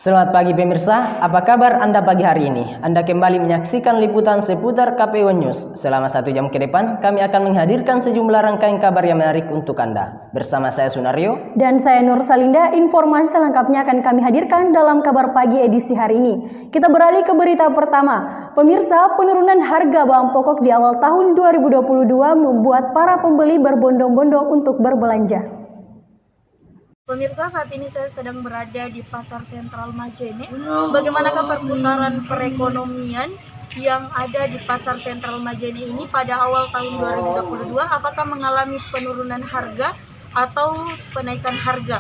Selamat pagi pemirsa, apa kabar Anda pagi hari ini? Anda kembali menyaksikan liputan seputar KPU News. Selama 1 jam ke depan, kami akan menghadirkan sejumlah rangkaian kabar yang menarik untuk Anda. Bersama saya Sunario. Dan saya Nur Salinda, informasi selengkapnya akan kami hadirkan dalam kabar pagi edisi hari ini. Kita beralih ke berita pertama. Pemirsa, penurunan harga bahan pokok di awal tahun 2022 membuat para pembeli berbondong-bondong untuk berbelanja. Pemirsa, saat ini saya sedang berada di Pasar Sentral Majene. Bagaimanakah perputaran perekonomian yang ada di Pasar Sentral Majene ini pada awal tahun 2022? Apakah mengalami penurunan harga atau penaikan harga?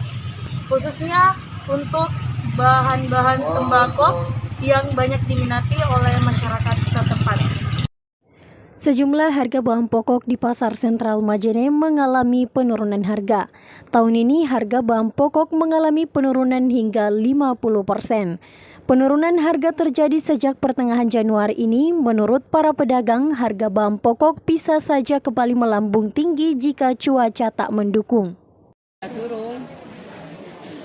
Khususnya untuk bahan-bahan sembako yang banyak diminati oleh masyarakat setempat. Sejumlah harga bahan pokok di Pasar Sentral Majene mengalami penurunan harga. Tahun ini harga bahan pokok mengalami penurunan hingga 50%. Penurunan harga terjadi sejak pertengahan Januari ini. Menurut para pedagang, harga bahan pokok bisa saja kembali melambung tinggi jika cuaca tak mendukung. Turun,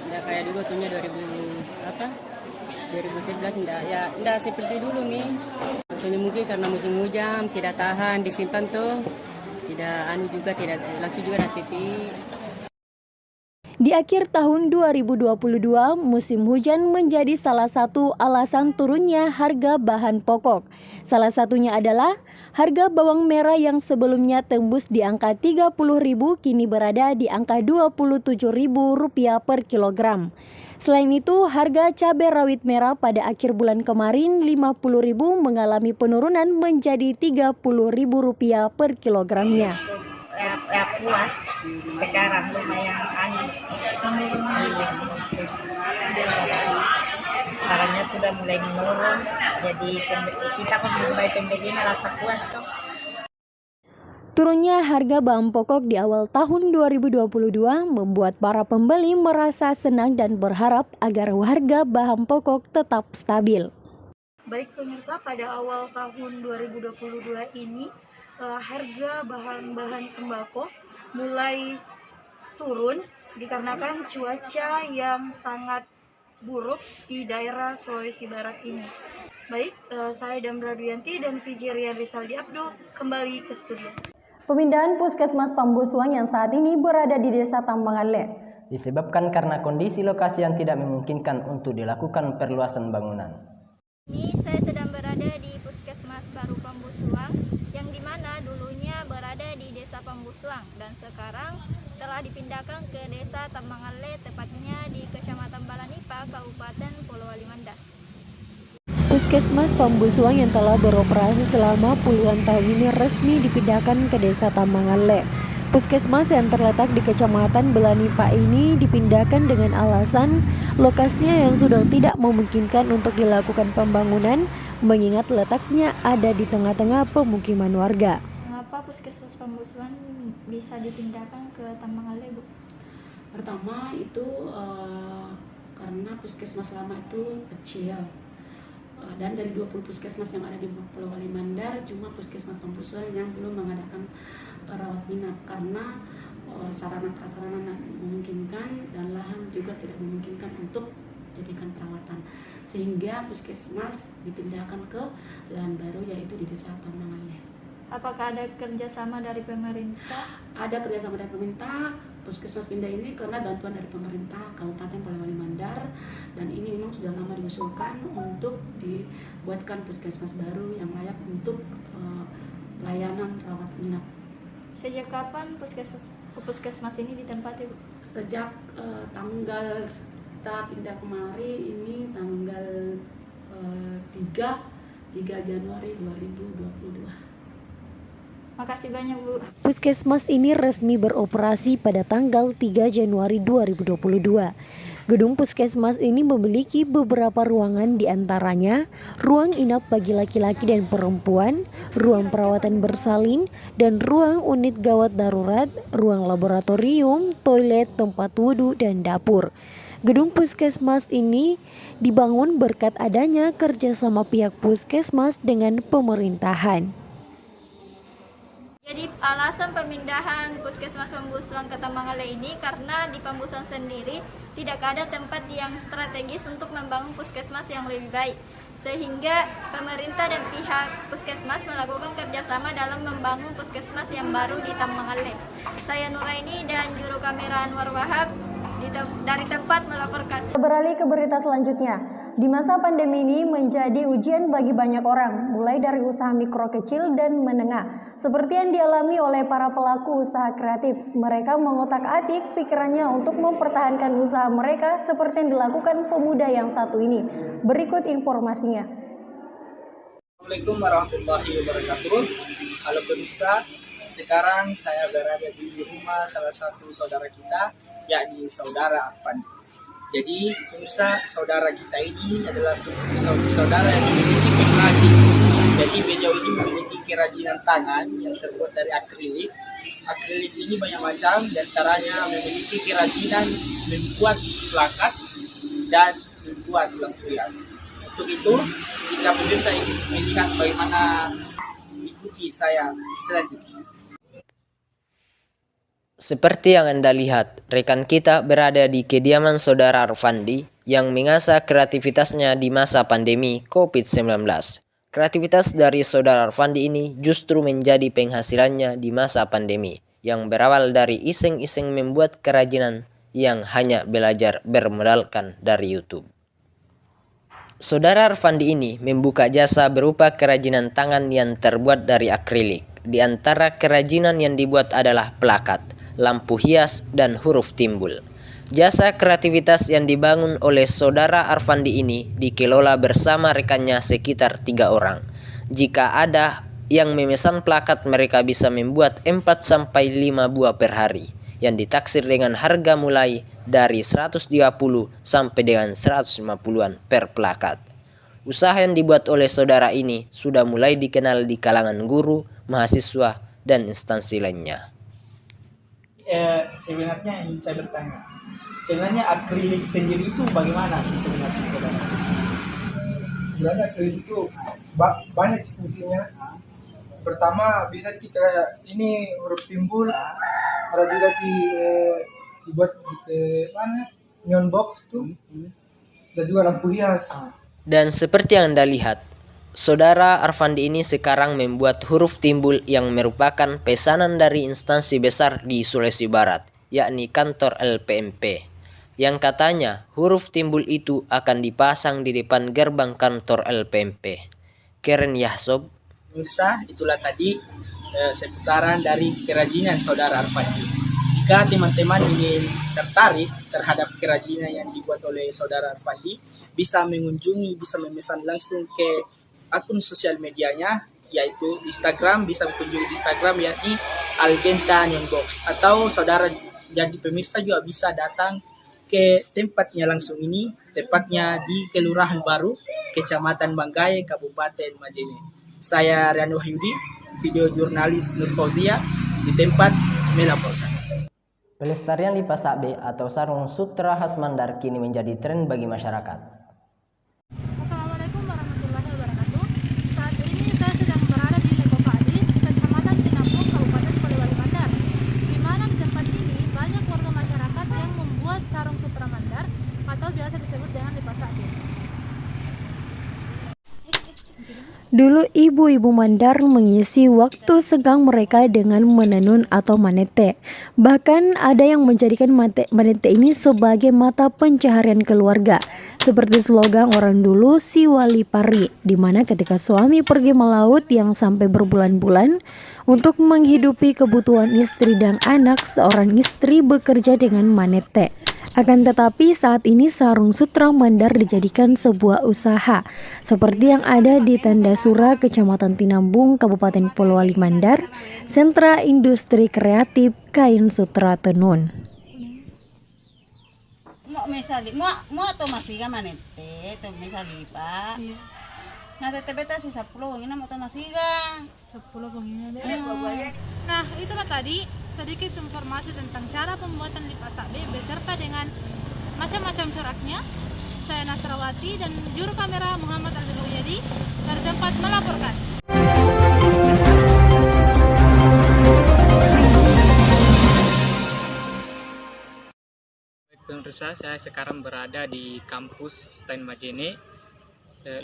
tidak kayak dulu tuhnya 2011 enggak seperti dulu nih. Soalnya mungkin karena musim hujan tidak tahan disimpan tuh, tidak langsung juga ada titik. Di akhir tahun 2022, musim hujan menjadi salah satu alasan turunnya harga bahan pokok. Salah satunya adalah harga bawang merah yang sebelumnya tembus di angka Rp30.000 kini berada di angka Rp27.000 per kilogram. Selain itu, harga cabai rawit merah pada akhir bulan kemarin Rp50.000 mengalami penurunan menjadi Rp30.000 per kilogramnya. Puas sekarang lumayan barangnya sudah mulai menurun, jadi kita sebagai pembeli merasa puas toh. Turunnya harga bahan pokok di awal tahun 2022 membuat para pembeli merasa senang dan berharap agar harga bahan pokok tetap stabil. Baik pemirsa, pada awal tahun 2022 ini harga bahan-bahan sembako mulai turun dikarenakan cuaca yang sangat buruk di daerah Sulawesi Barat ini. Baik, saya Damra Duyanti dan Fijirian Rizaldi Abdul kembali ke studio. Pemindahan Puskesmas Pambusuang yang saat ini berada di Desa Tambanganle disebabkan karena kondisi lokasi yang tidak memungkinkan untuk dilakukan perluasan bangunan. Ini saya sedang berada di Puskesmas Baru Pambusuang yang dimana dulunya berada di Desa Pambusuang dan sekarang telah dipindahkan ke Desa Tambanganle, tepatnya di Kecamatan Balanipa, Kabupaten Polowali Mandar. Puskesmas Pambusuang yang telah beroperasi selama puluhan tahun ini resmi dipindahkan ke Desa Tambanganle. Puskesmas yang terletak di Kecamatan Belanipa ini dipindahkan dengan alasan lokasinya yang sudah tidak memungkinkan untuk dilakukan pembangunan mengingat letaknya ada di tengah-tengah pemukiman warga. Mengapa Puskesmas Pambusuang bisa dipindahkan ke Tambanganle, Bu? Pertama itu karena puskesmas lama itu kecil. Dan dari 20 puskesmas yang ada di Polowali Mandar, cuma puskesmas Pambusuang yang belum mengadakan rawat inap karena sarana prasarana memungkinkan dan lahan juga tidak memungkinkan untuk jadikan perawatan, sehingga puskesmas dipindahkan ke lahan baru yaitu di Desa Tambanganle. Apakah ada kerjasama dari pemerintah? Ada kerjasama dari pemerintah. Puskesmas pindah ini karena bantuan dari pemerintah Kabupaten Polowali Mandar, dan ini memang sudah lama diusulkan untuk dibuatkan puskesmas baru yang layak untuk pelayanan rawat inap. Sejak kapan puskesmas ini ditempati, Bu? Sejak tanggal kita pindah kemari ini tanggal 3 Januari 2022. Makasih banyak, Bu. Puskesmas ini resmi beroperasi pada tanggal 3 Januari 2022. Gedung puskesmas ini memiliki beberapa ruangan, diantaranya ruang inap bagi laki-laki dan perempuan, ruang perawatan bersalin, dan ruang unit gawat darurat, ruang laboratorium, toilet, tempat wudhu, dan dapur. Gedung puskesmas ini dibangun berkat adanya kerjasama pihak puskesmas dengan pemerintahan. Jadi alasan pemindahan Puskesmas Pambusuang ke Tamangale ini karena di Pambusuang sendiri tidak ada tempat yang strategis untuk membangun puskesmas yang lebih baik. Sehingga pemerintah dan pihak puskesmas melakukan kerjasama dalam membangun puskesmas yang baru di Tamangale. Saya Nuraini dan juru kamera Anwar Wahab dari tempat melaporkan. Beralih ke berita selanjutnya. Di masa pandemi ini menjadi ujian bagi banyak orang, mulai dari usaha mikro kecil dan menengah. Seperti yang dialami oleh para pelaku usaha kreatif, mereka mengotak-atik pikirannya untuk mempertahankan usaha mereka seperti yang dilakukan pemuda yang satu ini. Berikut informasinya. Assalamualaikum warahmatullahi wabarakatuh. Halo pemirsa, sekarang saya berada di rumah salah satu saudara kita, yakni saudara Arfan. Jadi pemirsa, saudara kita ini adalah saudara yang memiliki pengrajin. Jadi beliau ini memiliki kerajinan tangan yang terbuat dari akrilik. Akrilik ini banyak macam, diantaranya memiliki kerajinan membuat plakat dan membuat lampu hias. Untuk itu, jika pemirsa ingin melihat bagaimana, ikuti saya selanjutnya. Seperti yang Anda lihat, rekan kita berada di kediaman saudara Arfandi yang mengasah kreativitasnya di masa pandemi COVID-19. Kreativitas dari saudara Arfandi ini justru menjadi penghasilannya di masa pandemi, yang berawal dari iseng-iseng membuat kerajinan yang hanya belajar bermodalkan dari YouTube. Saudara Arfandi ini membuka jasa berupa kerajinan tangan yang terbuat dari akrilik. Di antara kerajinan yang dibuat adalah plakat, lampu hias, dan huruf timbul. Jasa kreativitas yang dibangun oleh saudara Arfandi ini dikelola bersama rekannya sekitar 3 orang. Jika ada yang memesan plakat, mereka bisa membuat 4-5 buah per hari, yang ditaksir dengan harga mulai dari 130 sampai dengan 150-an per plakat. Usaha yang dibuat oleh saudara ini sudah mulai dikenal di kalangan guru, mahasiswa, dan instansi lainnya. Sebenarnya ingin saya bertanya, sebenarnya akrilik sendiri itu bagaimana sih sebenarnya, saudara? Sebenarnya akrilik itu banyak sih fungsinya. Pertama bisa kita ini huruf timbul, ada juga sih dibuat mana neon box itu, dan juga lampu hias. Dan seperti yang Anda lihat, saudara Arfandi ini sekarang membuat huruf timbul yang merupakan pesanan dari instansi besar di Sulawesi Barat, yakni kantor LPMP, yang katanya huruf timbul itu akan dipasang di depan gerbang kantor LPMP. Keren ya sob? Pemirsa, itulah tadi seputaran dari kerajinan saudara Arfandi. Jika teman-teman ingin tertarik terhadap kerajinan yang dibuat oleh saudara Arfandi, bisa mengunjungi, bisa memesan langsung ke akun sosial medianya, yaitu Instagram. Bisa mengunjungi Instagram yakni Algenta Neon Box, atau saudara jadi pemirsa juga bisa datang ke tempatnya langsung ini, tepatnya di Kelurahan Baru, Kecamatan Banggai, Kabupaten Majene. Saya Rian Wahyudi, video jurnalis Nur Fauzia, di tempat melaporkan. Pelestarian lipas sakbe atau sarung sutra khas Mandar kini menjadi tren bagi masyarakat. Assalamualaikum warahmatullahi wabarakatuh. Saat ini saya sedang berada di Leko Padis, Kecamatan Tinambung, Kabupaten Polewali Mandar, di mana di tempat ini banyak warga masyarakat yang membuat sarung sutra Mandar atau biasa disebut dengan lipas sakbe. Dulu ibu-ibu Mandar mengisi waktu senggang mereka dengan menenun atau manete. Bahkan ada yang menjadikan manete ini sebagai mata pencaharian keluarga. Seperti slogan orang dulu, si wali pari, di mana ketika suami pergi melaut yang sampai berbulan-bulan untuk menghidupi kebutuhan istri dan anak, seorang istri bekerja dengan manete. Akan tetapi saat ini sarung sutra Mandar dijadikan sebuah usaha seperti yang ada di Tandasura, Kecamatan Tinambung, Kabupaten Polewali Mandar, sentra industri kreatif kain sutra tenun. Mau to masih kan manete, to misali pa. Nah tetep beta si 10 wangina mau to masih kan. 10 pengingat. Nah, itulah tadi sedikit informasi tentang cara pembuatan lipas sakbe beserta dengan macam-macam coraknya. Saya Nasrawati dan juru kamera Muhammad Al-Yadi dari tempat melaporkan. pemirsa, saya sekarang berada di kampus STAN Majene,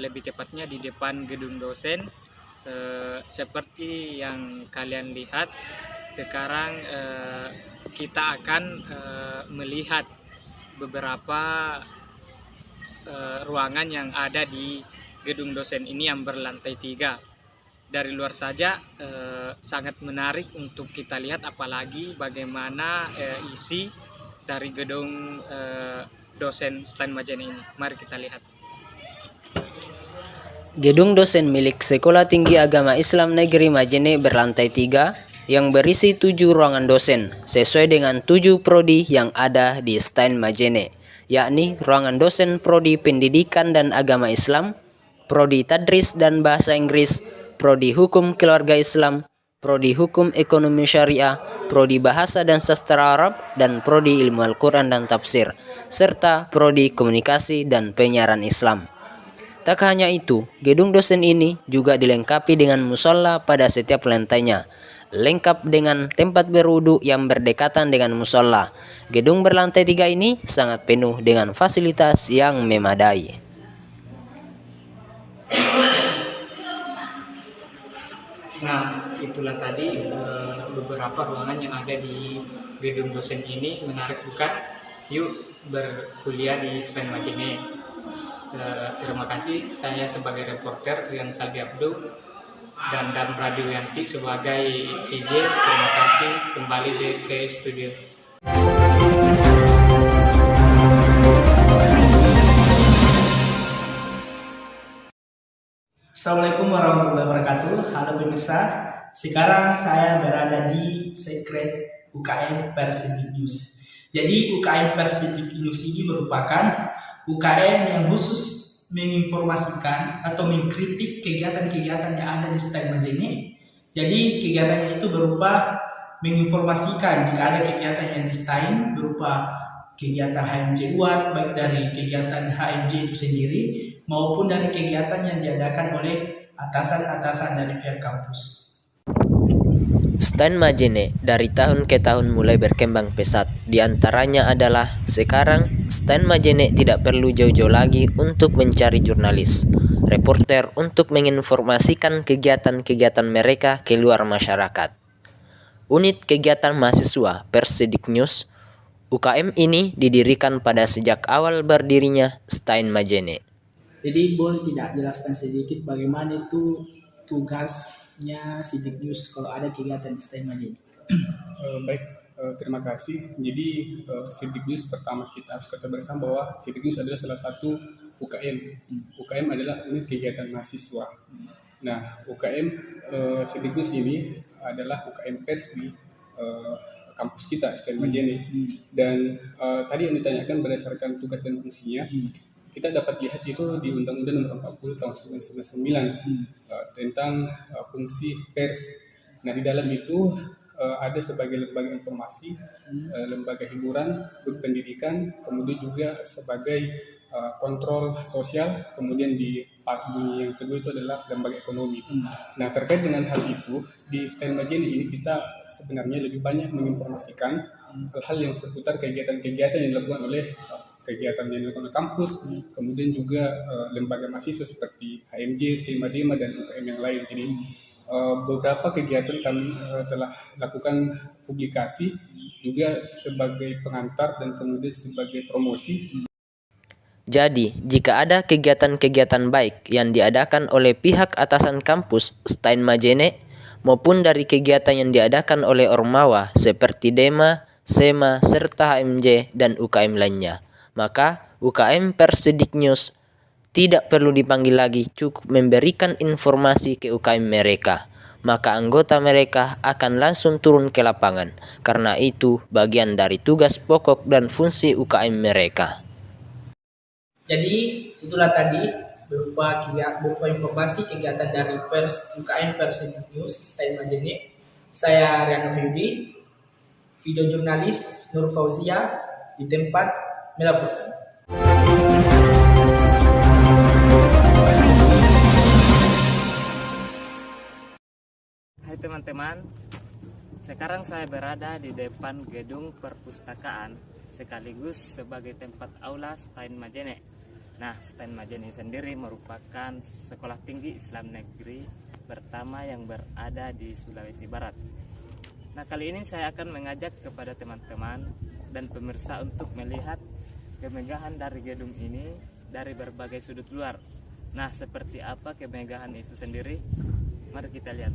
lebih tepatnya di depan gedung dosen. Seperti yang kalian lihat, sekarang kita akan melihat beberapa ruangan yang ada di gedung dosen ini yang berlantai 3. Dari luar saja sangat menarik untuk kita lihat, apalagi bagaimana isi dari gedung dosen STAN Majene ini. Mari kita lihat. Gedung dosen milik Sekolah Tinggi Agama Islam Negeri Majene berlantai 3 yang berisi 7 ruangan dosen sesuai dengan 7 prodi yang ada di STAN Majene, yakni ruangan dosen Prodi Pendidikan dan Agama Islam, Prodi Tadris dan Bahasa Inggris, Prodi Hukum Keluarga Islam, Prodi Hukum Ekonomi Syariah, Prodi Bahasa dan Sastra Arab, dan Prodi Ilmu Al-Quran dan Tafsir, serta Prodi Komunikasi dan Penyiaran Islam. Tak hanya itu, gedung dosen ini juga dilengkapi dengan musola pada setiap lantainya, lengkap dengan tempat berwudu yang berdekatan dengan musola. Gedung berlantai 3 ini sangat penuh dengan fasilitas yang memadai. Nah, itulah tadi beberapa ruangan yang ada di gedung dosen ini. Menarik bukan? Yuk berkuliah di STAN Majene. Terima kasih. Saya sebagai reporter Rian Saldi Abdul dan Radioyanti sebagai VJ. Terima kasih, kembali ke studio. Assalamualaikum warahmatullahi wabarakatuh. Halo pemirsa, sekarang saya berada di Sekret UKM Persidik-News. Jadi UKM Persidik-News ini merupakan UKM yang khusus menginformasikan atau mengkritik kegiatan-kegiatan yang ada di STAN Majene. Jadi kegiatannya itu berupa menginformasikan jika ada kegiatan yang di STAN berupa kegiatan HMJ UAT, baik dari kegiatan HMJ itu sendiri maupun dari kegiatan yang diadakan oleh atasan-atasan dari pihak kampus. STAN Majene dari tahun ke tahun mulai berkembang pesat. Di antaranya adalah sekarang STAN Majene tidak perlu jauh-jauh lagi untuk mencari jurnalis, reporter untuk menginformasikan kegiatan-kegiatan mereka ke luar masyarakat. Unit kegiatan mahasiswa Persidik-News UKM ini didirikan pada sejak awal berdirinya STAN Majene. Jadi boleh tidak jelaskan sedikit bagaimana itu tugasnya Sidik-News kalau ada kegiatan di STAN Majene? Baik, terima kasih. Jadi Sidik-News pertama kita harus kata bersama bahwa Sidik-News adalah salah satu UKM. UKM adalah unit kegiatan mahasiswa. Nah, UKM Sidik-News ini adalah UKM pers di kampus kita STAN Majene. Dan tadi yang ditanyakan berdasarkan tugas dan fungsinya, kita dapat lihat itu di Undang-Undang Nomor 40 Tahun 1999 tentang fungsi pers. Nah, di dalam itu ada sebagai lembaga informasi, lembaga hiburan, pendidikan, kemudian juga sebagai kontrol sosial, kemudian di bunyi yang kedua itu adalah lembaga ekonomi. Nah, terkait dengan hal itu, di STAN Majene ini kita sebenarnya lebih banyak menginformasikan hal-hal yang seputar kegiatan-kegiatan yang dilakukan oleh kegiatan yang dilakukan oleh kampus, kemudian juga lembaga mahasiswa seperti HMJ, SEMA-DEMA, dan UKM yang lain. Jadi beberapa kegiatan kami telah lakukan publikasi juga sebagai pengantar dan kemudian sebagai promosi. Jadi, jika ada kegiatan-kegiatan baik yang diadakan oleh pihak atasan kampus STAN Majene maupun dari kegiatan yang diadakan oleh Ormawa seperti DEMA, SEMA, serta HMJ dan UKM lainnya, maka UKM Persidik-News tidak perlu dipanggil lagi, cukup memberikan informasi ke UKM mereka. Maka anggota mereka akan langsung turun ke lapangan, karena itu bagian dari tugas pokok dan fungsi UKM mereka. Jadi itulah tadi berupa informasi kegiatan dari UKM Persidik-News STAN Majene. Saya Rian Wahyudi, video jurnalis Nur Fauzia di tempat melaporkan. Hai teman-teman, sekarang saya berada di depan gedung perpustakaan sekaligus sebagai tempat aula Stain Majene. Nah, Stain Majene sendiri merupakan sekolah tinggi Islam negeri pertama yang berada di Sulawesi Barat. Nah, kali ini saya akan mengajak kepada teman-teman dan pemirsa untuk melihat kemegahan dari gedung ini dari berbagai sudut luar. Nah, seperti apa kemegahan itu sendiri? Mari kita lihat.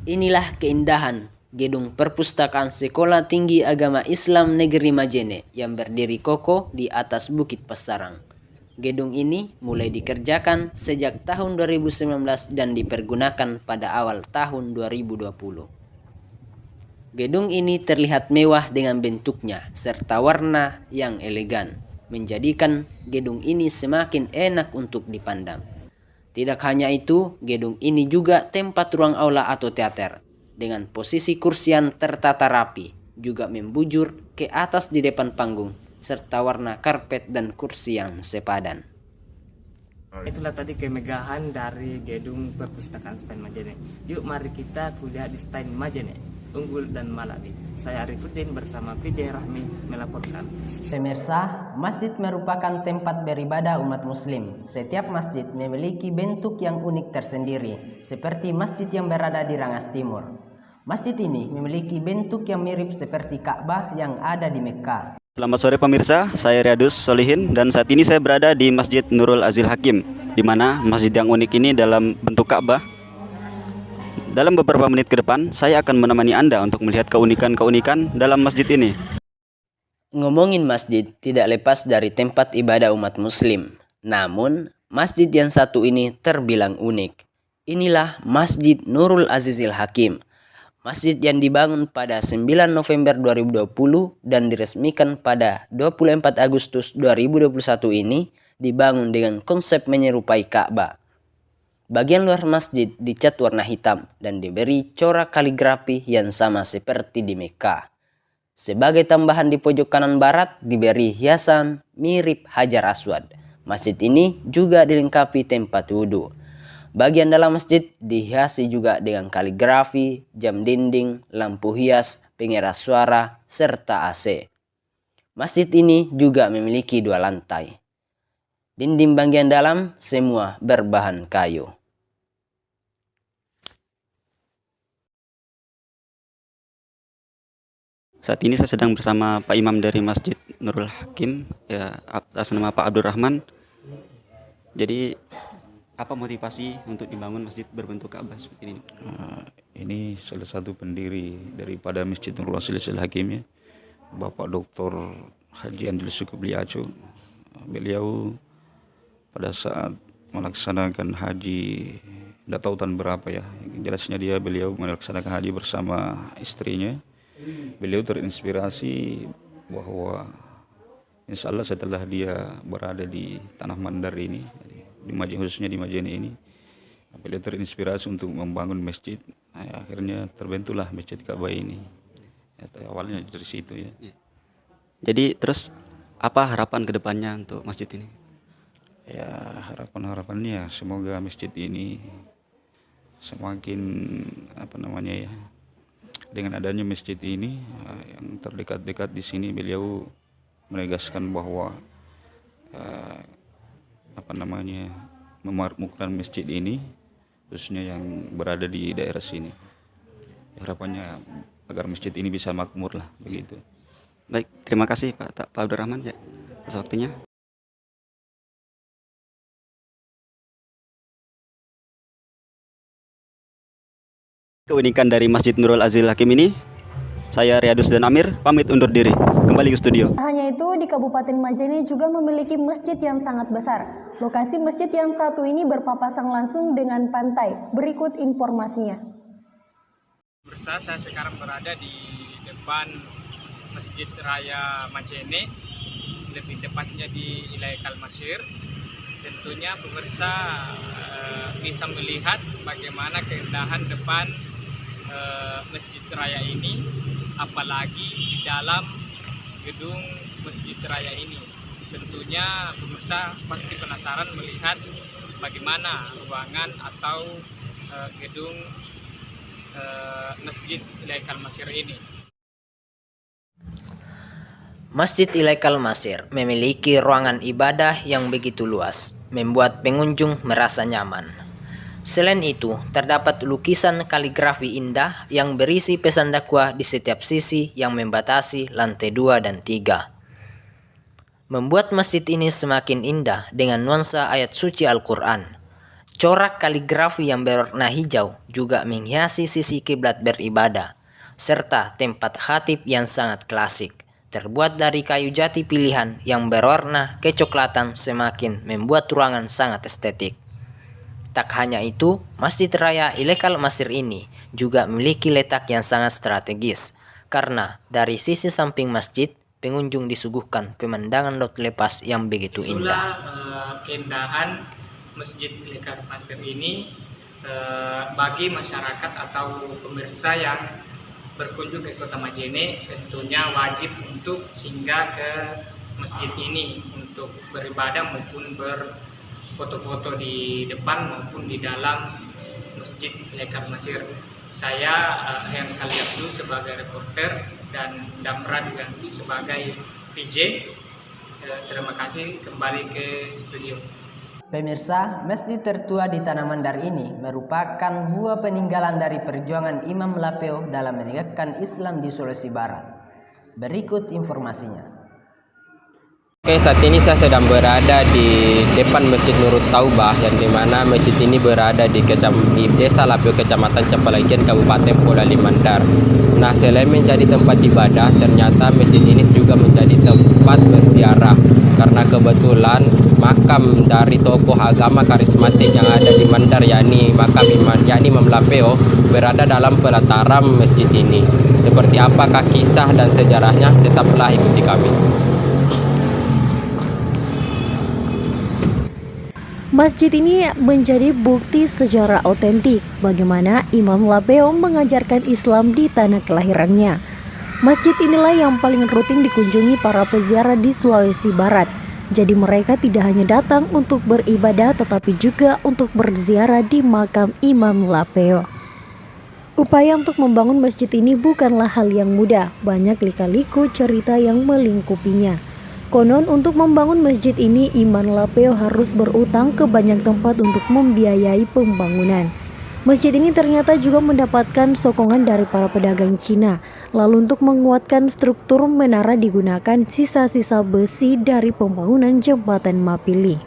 Inilah keindahan gedung perpustakaan Sekolah Tinggi Agama Islam Negeri Majene yang berdiri kokoh di atas Bukit Pasarang. Gedung ini mulai dikerjakan sejak tahun 2019 dan dipergunakan pada awal tahun 2020. Gedung ini terlihat mewah dengan bentuknya serta warna yang elegan, menjadikan gedung ini semakin enak untuk dipandang. Tidak hanya itu, gedung ini juga tempat ruang aula atau teater, dengan posisi kursi yang tertata rapi, juga membujur ke atas di depan panggung, serta warna karpet dan kursi yang sepadan. Itulah tadi kemegahan dari gedung perpustakaan Stain Majene. Yuk mari kita kuliah di Stain Majene, Unggul dan Malawi. Saya Arifuddin bersama Vijay Rahmi melaporkan. Pemirsa, masjid merupakan tempat beribadah umat muslim. Setiap masjid memiliki bentuk yang unik tersendiri, seperti masjid yang berada di Rangas Timur. Masjid ini memiliki bentuk yang mirip seperti Ka'bah yang ada di Mekah. Selamat sore pemirsa, saya Riyadus Solihin dan saat ini saya berada di Masjid Nurul Azizil Hakim, di mana masjid yang unik ini dalam bentuk Ka'bah. Dalam beberapa menit ke depan, saya akan menemani Anda untuk melihat keunikan-keunikan dalam masjid ini. Ngomongin masjid tidak lepas dari tempat ibadah umat muslim. Namun, masjid yang satu ini terbilang unik. Inilah Masjid Nurul Azizil Hakim. Masjid yang dibangun pada 9 November 2020 dan diresmikan pada 24 Agustus 2021 ini dibangun dengan konsep menyerupai Ka'bah. Bagian luar masjid dicat warna hitam dan diberi corak kaligrafi yang sama seperti di Mekah. Sebagai tambahan di pojok kanan barat diberi hiasan mirip Hajar Aswad. Masjid ini juga dilengkapi tempat wudhu. Bagian dalam masjid dihiasi juga dengan kaligrafi, jam dinding, lampu hias, pengeras suara, serta AC. Masjid ini juga memiliki 2 lantai. Dinding bagian dalam semua berbahan kayu. Saat ini saya sedang bersama Pak Imam dari Masjid Nurul Hakim, ya, atas nama Pak Abdurrahman. Jadi apa motivasi untuk dibangun masjid berbentuk Ka'bah seperti ini? Ini salah satu pendiri daripada Masjid Nurul Azizil Hakim, ya, Bapak Dr. Haji Andil Sukubliaco. Beliau pada saat melaksanakan haji, tidak tahu tahun berapa ya, jelasnya beliau melaksanakan haji bersama istrinya. Beliau terinspirasi bahwa insya Allah setelah dia berada di tanah Mandar ini, khususnya di Majene ini, beliau terinspirasi untuk membangun masjid. Nah, akhirnya terbentuklah Masjid Ka'bah ini. Ya, awalnya dari situ, ya. Jadi terus apa harapan kedepannya untuk masjid ini? Ya, harapannya semoga masjid ini semakin dengan adanya masjid ini yang terdekat-dekat di sini, beliau menegaskan bahwa memakmurkan masjid ini khususnya yang berada di daerah sini. Harapannya agar masjid ini bisa makmur lah, begitu. Baik, terima kasih Pak Abdurrahman ya atas waktunya. Keunikan dari Masjid Nurul Azizil Hakim ini, saya Riyadus dan Amir pamit undur diri. Kembali ke studio. Hanya itu, di Kabupaten Majene juga memiliki masjid yang sangat besar. Lokasi masjid yang satu ini berpapasan langsung dengan pantai. Berikut informasinya. Saya sekarang berada di depan Masjid Raya Majene, lebih tepatnya di wilayah Kalmasir. Tentunya pemirsa bisa melihat bagaimana keindahan depan Masjid Raya ini, apalagi di dalam gedung Masjid Raya ini. Tentunya pemirsa pasti penasaran melihat bagaimana ruangan atau gedung Masjid wilayah Kalmasir ini. Masjid Ilegal Masir memiliki ruangan ibadah yang begitu luas, membuat pengunjung merasa nyaman. Selain itu, terdapat lukisan kaligrafi indah yang berisi pesan dakwah di setiap sisi yang membatasi lantai 2 dan 3. Membuat masjid ini semakin indah dengan nuansa ayat suci Al-Quran. Corak kaligrafi yang berwarna hijau juga menghiasi sisi kiblat beribadah, serta tempat khatib yang sangat klasik, terbuat dari kayu jati pilihan yang berwarna kecoklatan semakin membuat ruangan sangat estetik. Tak hanya itu, Masjid Raya Ilegal Masir ini juga memiliki letak yang sangat strategis, karena dari sisi samping masjid, pengunjung disuguhkan pemandangan laut lepas yang begitu indah. Itulah keindahan Masjid Ilegal Masir ini bagi masyarakat atau pemirsa yang berkunjung ke Kota Majene tentunya wajib untuk singgah ke masjid ini untuk beribadah maupun berfoto-foto di depan maupun di dalam Masjid Ilegal Masir. Saya yang saya lihat dulu sebagai reporter dan Damra diganti sebagai VJ. Terima kasih, kembali ke studio. Pemirsa, masjid tertua di Tanah Mandar ini merupakan buah peninggalan dari perjuangan Imam Lapeo dalam menegakkan Islam di Sulawesi Barat. Berikut informasinya. Oke, saat ini saya sedang berada di depan Masjid Nurut Taubah, yang dimana masjid ini berada di Desa Lapeo, Kecamatan Capalagian, Kabupaten Polali Mandar. Nah, selain menjadi tempat ibadah, ternyata masjid ini juga menjadi tempat berziarah, karena kebetulan makam dari tokoh agama karismatik yang ada di Mandar, yakni Imam Lapeo, berada dalam pelataran masjid ini. Seperti apakah kisah dan sejarahnya? Tetaplah ikuti kami. Masjid ini menjadi bukti sejarah otentik bagaimana Imam Lapeo mengajarkan Islam di tanah kelahirannya. Masjid inilah yang paling rutin dikunjungi para peziarah di Sulawesi Barat. Jadi mereka tidak hanya datang untuk beribadah tetapi juga untuk berziarah di makam Imam Lapeo. Upaya untuk membangun masjid ini bukanlah hal yang mudah, banyak lika-liku cerita yang melingkupinya. Konon untuk membangun masjid ini Imam Lapeo harus berutang ke banyak tempat untuk membiayai pembangunan. Masjid ini ternyata juga mendapatkan sokongan dari para pedagang Cina. Lalu untuk menguatkan struktur menara digunakan sisa-sisa besi dari pembangunan jembatan Mapili.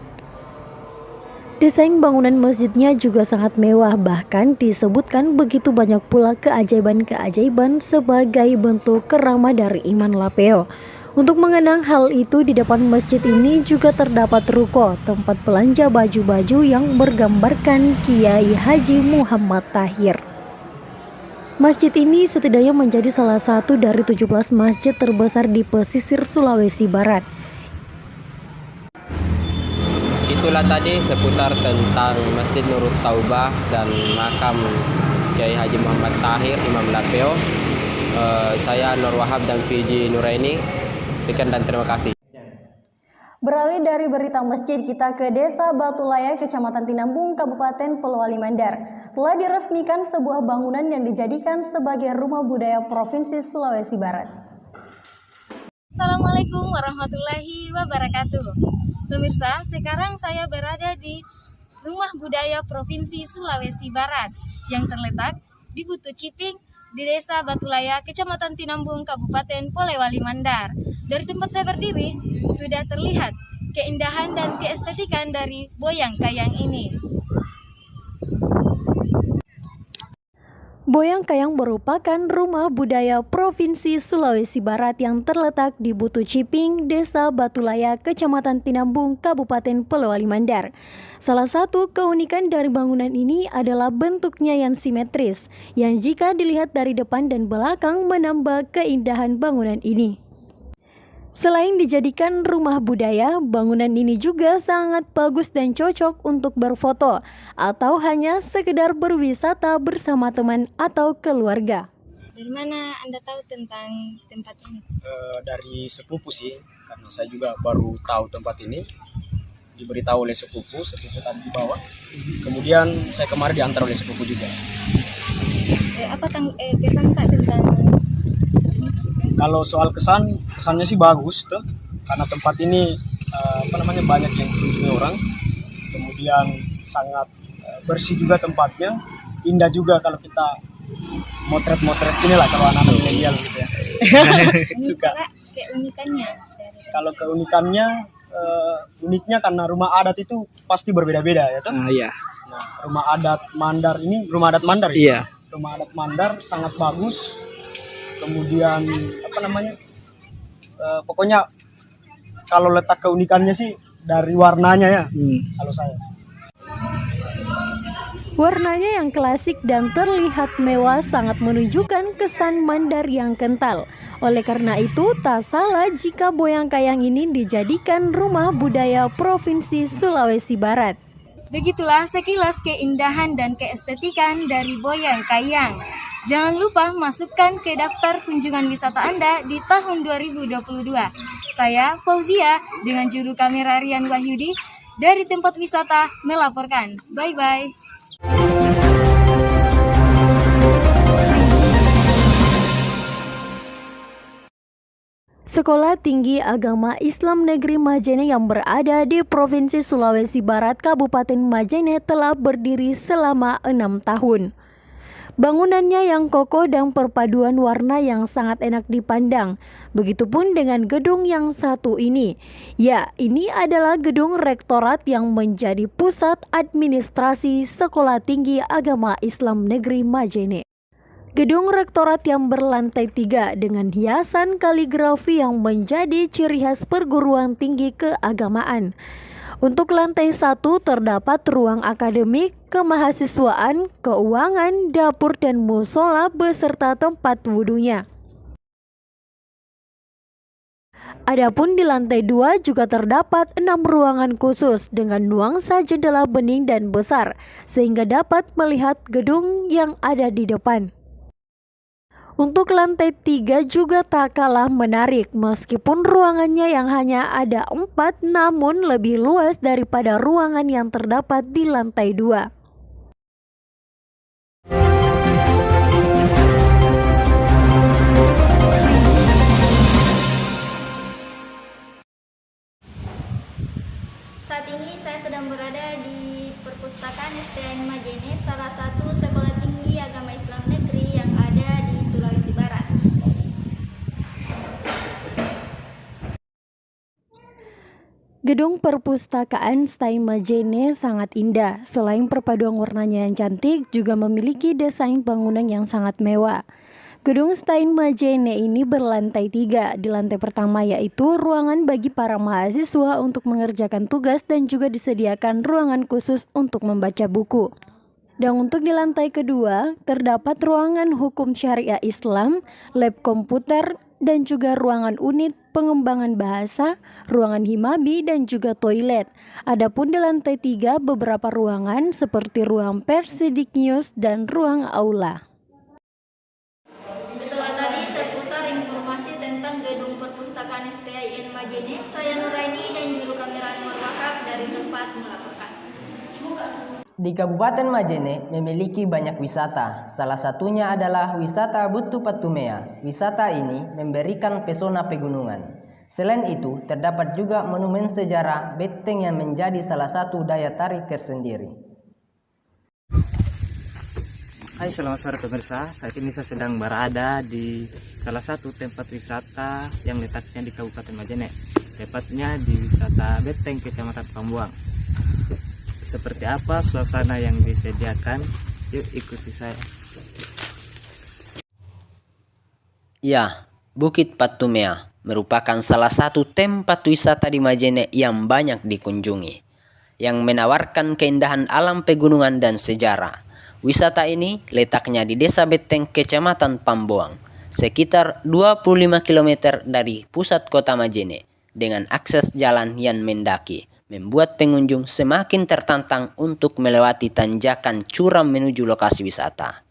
Desain bangunan masjidnya juga sangat mewah, bahkan disebutkan begitu banyak pula keajaiban-keajaiban sebagai bentuk keramah dari Imam Lapeo. Untuk mengenang hal itu, di depan masjid ini juga terdapat ruko, tempat belanja baju-baju yang bergambarkan Kiai Haji Muhammad Tahir. Masjid ini setidaknya menjadi salah satu dari 17 masjid terbesar di pesisir Sulawesi Barat. Itulah tadi seputar tentang Masjid Nurut Taubah dan makam Kiai Haji Muhammad Tahir, Imam Lapeo. Saya Nur Wahab dan VJ Nuraini. Sekian dan terima kasih. Beralih dari berita masjid, kita ke Desa Batulaya, Kecamatan Tinambung, Kabupaten Polewali Mandar. Telah diresmikan sebuah bangunan yang dijadikan sebagai rumah budaya Provinsi Sulawesi Barat. Assalamualaikum warahmatullahi wabarakatuh. Pemirsa, sekarang saya berada di Rumah Budaya Provinsi Sulawesi Barat yang terletak di Butu Ciping, di Desa Batulaya, Kecamatan Tinambung, Kabupaten Polewali Mandar. Dari tempat saya berdiri, sudah terlihat keindahan dan keestetikan dari Boyang Kayang ini. Boyang Kayang merupakan rumah budaya Provinsi Sulawesi Barat yang terletak di Butu Ciping, Desa Batulaya, Kecamatan Tinambung, Kabupaten Polewali Mandar. Salah satu keunikan dari bangunan ini adalah bentuknya yang simetris, yang jika dilihat dari depan dan belakang menambah keindahan bangunan ini. Selain dijadikan rumah budaya, bangunan ini juga sangat bagus dan cocok untuk berfoto atau hanya sekedar berwisata bersama teman atau keluarga. Dari mana Anda tahu tentang tempat ini? Dari sepupu sih, karena saya juga baru tahu tempat ini. Diberitahu oleh sepupu tadi di bawah. Kemudian saya kemarin diantar oleh sepupu juga. Apa kesan tak tentang Kalau soal kesannya sih bagus tuh, karena tempat ini banyak yang dikunjungi orang, kemudian sangat bersih juga tempatnya, indah juga kalau kita motret inilah kalau anak-anak milenial gitu ya. Suka. Keunikannya. Kalau keunikannya uniknya karena rumah adat itu pasti berbeda-beda ya toh. Iya. Nah, rumah adat Mandar ini rumah adat Mandar ya. Iya. Rumah adat Mandar sangat bagus. Kemudian pokoknya kalau letak keunikannya sih dari warnanya ya. Kalau saya. Warnanya yang klasik dan terlihat mewah sangat menunjukkan kesan Mandar yang kental. Oleh karena itu, tak salah jika Boyangkayang ini dijadikan rumah budaya Provinsi Sulawesi Barat. Begitulah sekilas keindahan dan keestetikan dari Boyangkayang. Jangan lupa masukkan ke daftar kunjungan wisata Anda di tahun 2022. Saya Fauzia dengan juru kamera Rian Wahyudi dari tempat wisata melaporkan. Bye-bye. Sekolah Tinggi Agama Islam Negeri Majene yang berada di Provinsi Sulawesi Barat, Kabupaten Majene telah berdiri selama 6 tahun. Bangunannya yang kokoh dan perpaduan warna yang sangat enak dipandang. Begitupun dengan gedung yang satu ini. Ya, ini adalah gedung rektorat yang menjadi pusat administrasi Sekolah Tinggi Agama Islam Negeri Majene. Gedung rektorat yang berlantai 3 dengan hiasan kaligrafi yang menjadi ciri khas perguruan tinggi keagamaan. Untuk lantai 1 terdapat ruang akademik, kemahasiswaan, keuangan, dapur dan musola beserta tempat wudunya. Adapun di lantai 2 juga terdapat 6 ruangan khusus dengan nuansa jendela bening dan besar sehingga dapat melihat gedung yang ada di depan. Untuk lantai 3 juga tak kalah menarik meskipun ruangannya yang hanya ada 4 namun lebih luas daripada ruangan yang terdapat di lantai 2. Saat ini saya sedang berada di perpustakaan STN Majene, salah satu sekolah tinggi agama Islam negeri yang ada di Sulawesi Barat. Gedung perpustakaan STN Majene sangat indah. Selain perpaduan warnanya yang cantik, juga memiliki desain bangunan yang sangat mewah. Gedung STN Majene ini berlantai 3. Di lantai pertama yaitu ruangan bagi para mahasiswa untuk mengerjakan tugas dan juga disediakan ruangan khusus untuk membaca buku. Dan untuk di lantai kedua terdapat ruangan hukum syariah Islam, lab komputer, dan juga ruangan unit pengembangan bahasa, ruangan himabi, dan juga toilet. Adapun di lantai 3 beberapa ruangan seperti ruang Persidik News dan ruang aula. Itulah tadi seputar informasi tentang gedung perpustakaan STN Majene. Saya Nuraini dan juru kamera Anwar Wahab dari tempat melaporkan. Di Kabupaten Majene memiliki banyak wisata. Salah satunya adalah wisata Butu Patumea. Wisata ini memberikan pesona pegunungan. Selain itu, terdapat juga monumen sejarah Beteng yang menjadi salah satu daya tarik tersendiri. Hai, selamat sore pemirsa. Saat ini saya sedang berada di salah satu tempat wisata yang letaknya di Kabupaten Majene. Tepatnya di wisata Beteng, Kecamatan Pambuang. Seperti apa suasana yang disediakan? Yuk ikuti saya. Ya, Bukit Patumea merupakan salah satu tempat wisata di Majene yang banyak dikunjungi, yang menawarkan keindahan alam pegunungan dan sejarah. Wisata ini letaknya di Desa Beteng, Kecamatan Pambuang, sekitar 25 km dari pusat kota Majene, dengan akses jalan yang mendaki, membuat pengunjung semakin tertantang untuk melewati tanjakan curam menuju lokasi wisata.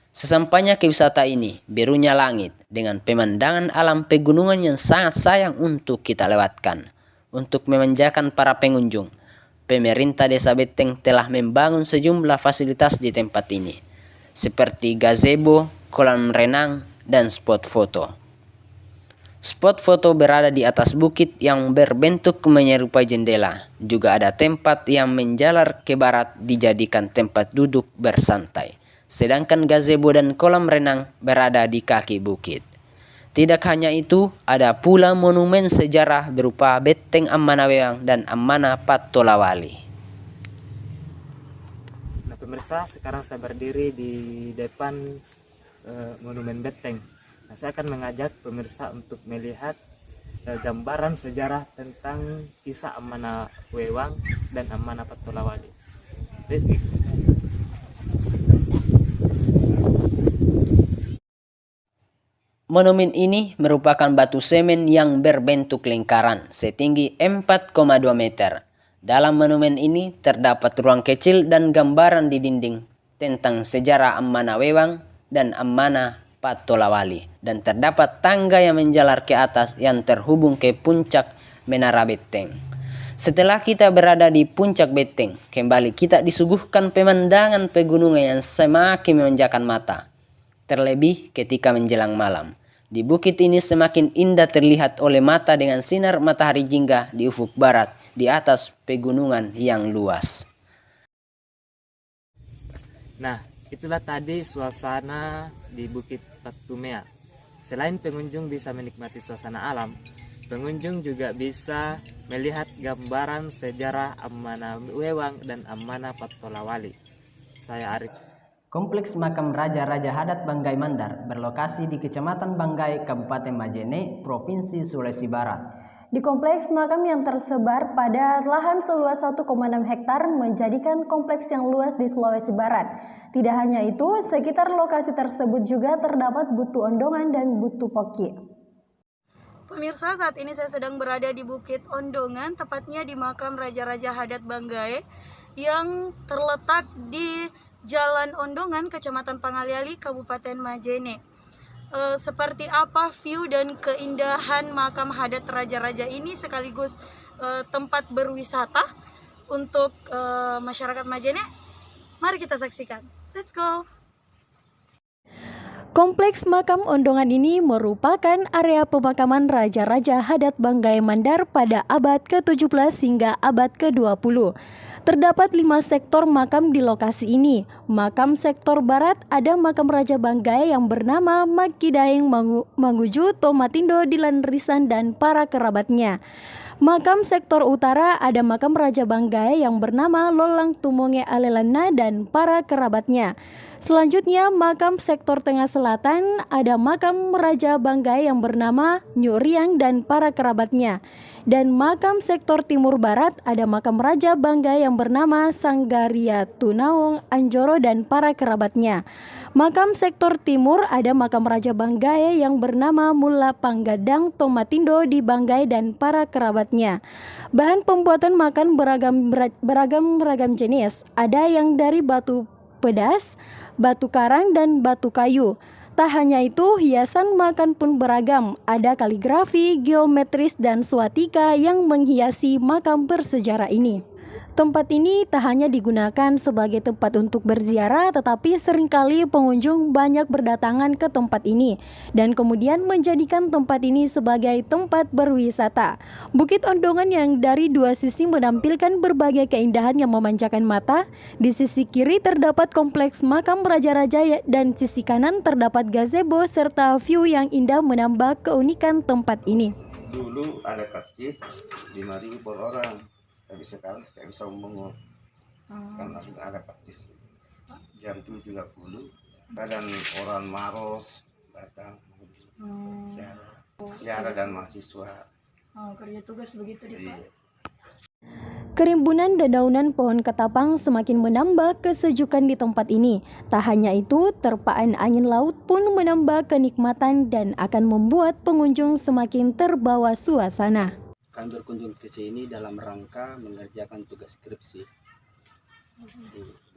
Sesampainya ke wisata ini, birunya langit dengan pemandangan alam pegunungan yang sangat sayang untuk kita lewatkan. Untuk memanjakan para pengunjung, pemerintah Desa Beteng telah membangun sejumlah fasilitas di tempat ini, seperti gazebo, kolam renang, dan spot foto. Spot foto berada di atas bukit yang berbentuk menyerupai jendela. Juga ada tempat yang menjalar ke barat dijadikan tempat duduk bersantai. Sedangkan gazebo dan kolam renang berada di kaki bukit. Tidak hanya itu, ada pula monumen sejarah berupa Beteng Ammana Wewang dan Ammana Pattolawali. Nah pemirsa, sekarang saya berdiri di depan Monumen Beteng. Nah, saya akan mengajak pemirsa untuk melihat gambaran sejarah tentang kisah Ammana Wewang dan Ammana Pattolawali. Monumen ini merupakan batu semen yang berbentuk lingkaran setinggi 4,2 meter. Dalam monumen ini terdapat ruang kecil dan gambaran di dinding tentang sejarah Ammana Wewang dan Ammana Pattolawali, dan terdapat tangga yang menjalar ke atas yang terhubung ke puncak Menara Beteng. Setelah kita berada di puncak Beteng, kembali kita disuguhkan pemandangan pegunungan yang semakin memanjakan mata, terlebih ketika menjelang malam. Di bukit ini semakin indah terlihat oleh mata dengan sinar matahari jingga di ufuk barat di atas pegunungan yang luas. Nah, itulah tadi suasana di Bukit Patumea. Selain pengunjung bisa menikmati suasana alam, pengunjung juga bisa melihat gambaran sejarah Ammana Wewang dan Ammana Pattolawali. Saya Arif. Kompleks Makam Raja-Raja Hadat Banggai Mandar berlokasi di Kecamatan Banggai, Kabupaten Majene, Provinsi Sulawesi Barat. Di kompleks makam yang tersebar pada lahan seluas 1,6 hektar menjadikan kompleks yang luas di Sulawesi Barat. Tidak hanya itu, sekitar lokasi tersebut juga terdapat Butu Ondongan dan Butu Poki. Pemirsa, saat ini saya sedang berada di Bukit Ondongan, tepatnya di makam Raja-Raja Hadat Banggai yang terletak di Jalan Ondongan, Kecamatan Pangaliali, Kabupaten Majene. Seperti apa view dan keindahan makam Hadat Raja-Raja ini sekaligus tempat berwisata untuk masyarakat Majene? Mari kita saksikan. Let's go! Kompleks makam Ondongan ini merupakan area pemakaman Raja-Raja Hadat Banggai Mandar pada abad ke-17 hingga abad ke-20. Terdapat 5 sektor makam di lokasi ini. Makam sektor barat ada makam Raja Banggai yang bernama Makidaeng Manguju Tomatindo Dilan Risan dan para kerabatnya. Makam sektor utara ada makam Raja Banggai yang bernama Lolang Tumonge Alelana dan para kerabatnya. Selanjutnya, makam sektor tengah selatan ada makam Raja Banggai yang bernama Nyuriang dan para kerabatnya. Dan makam sektor timur barat ada makam Raja Banggai yang bernama Sanggaria Tunaung Anjoro dan para kerabatnya. Makam sektor timur ada makam Raja Banggai yang bernama Mula Panggadang Tomatindo di Banggai dan para kerabatnya. Bahan pembuatan makam beragam jenis. Ada yang dari batu pedas, batu karang, dan batu kayu. Tak hanya itu, hiasan makan pun beragam. Ada kaligrafi, geometris, dan swatika yang menghiasi makam bersejarah ini. Tempat ini tak hanya digunakan sebagai tempat untuk berziarah, tetapi seringkali pengunjung banyak berdatangan ke tempat ini dan kemudian menjadikan tempat ini sebagai tempat berwisata. Bukit Ondongan yang dari dua sisi menampilkan berbagai keindahan yang memanjakan mata. Di sisi kiri terdapat kompleks makam raja-raja dan sisi kanan terdapat gazebo serta view yang indah menambah keunikan tempat ini. Dulu ada karcis 5.000 per orang. Tapi sekarang saya bisa memungut karena sudah ada praktis jam 7.30 kadang orang Maros datang siara dan mahasiswa kerja tugas begitu deh Pak. Kerimbunan dedaunan pohon ketapang semakin menambah kesejukan di tempat ini. Tak hanya itu, terpaan angin laut pun menambah kenikmatan dan akan membuat pengunjung semakin terbawa suasana. Kami berkunjung ke sini dalam rangka mengerjakan tugas skripsi.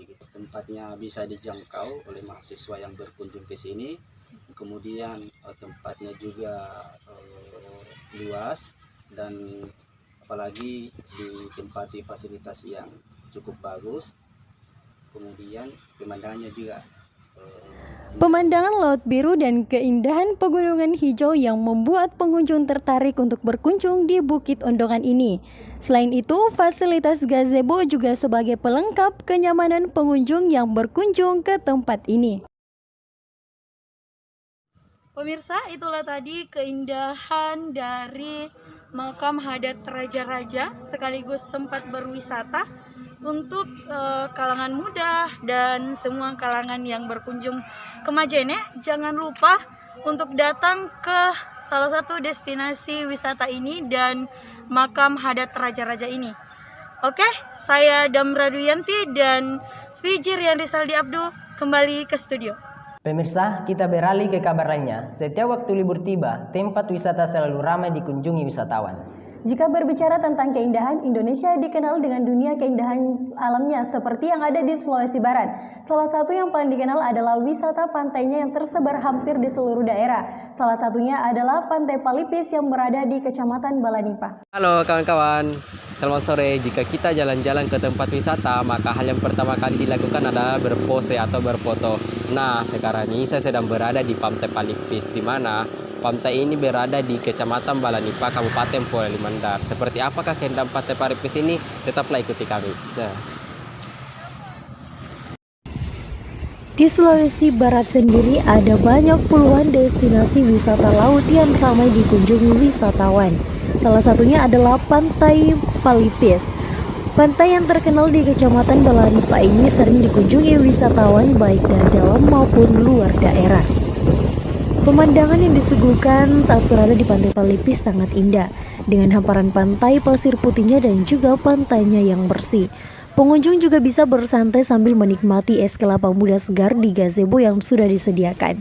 Begitu tempatnya bisa dijangkau oleh mahasiswa yang berkunjung ke sini. Kemudian tempatnya juga luas dan apalagi ditempati fasilitas yang cukup bagus. Kemudian pemandangannya juga Pemandangan laut biru dan keindahan pegunungan hijau yang membuat pengunjung tertarik untuk berkunjung di Bukit Ondongan ini. Selain itu, fasilitas gazebo juga sebagai pelengkap kenyamanan pengunjung yang berkunjung ke tempat ini. Pemirsa, itulah tadi keindahan dari makam Hadat Raja-Raja sekaligus tempat berwisata untuk kalangan muda dan semua kalangan yang berkunjung ke Majene. Jangan lupa untuk datang ke salah satu destinasi wisata ini dan makam Hadat Raja-Raja ini. Oke, saya Damra Duyanti dan Fijir Yandi Saldi Abdu kembali ke studio. Pemirsa, kita beralih ke kabar lainnya. Setiap waktu libur tiba, tempat wisata selalu ramai dikunjungi wisatawan. Jika berbicara tentang keindahan, Indonesia dikenal dengan dunia keindahan alamnya seperti yang ada di Sulawesi Barat. Salah satu yang paling dikenal adalah wisata pantainya yang tersebar hampir di seluruh daerah. Salah satunya adalah Pantai Palipis yang berada di Kecamatan Balanipa. Halo kawan-kawan, selamat sore. Jika kita jalan-jalan ke tempat wisata, maka hal yang pertama kali dilakukan adalah berpose atau berfoto. Nah, sekarang ini saya sedang berada di Pantai Palipis, di mana pantai ini berada di Kecamatan Balanipa, Kabupaten Polewali Mandar. Seperti apakah keindahan Pantai Palipis ini? Tetaplah ikuti kami. Di Sulawesi Barat sendiri ada banyak puluhan destinasi wisata laut yang ramai dikunjungi wisatawan. Salah satunya adalah Pantai Palipis. Pantai yang terkenal di Kecamatan Balanipa ini sering dikunjungi wisatawan baik dari dalam maupun luar daerah. Pemandangan yang disuguhkan saat berada di Pantai Palipis sangat indah, dengan hamparan pantai, pasir putihnya dan juga pantainya yang bersih. Pengunjung juga bisa bersantai sambil menikmati es kelapa muda segar di gazebo yang sudah disediakan.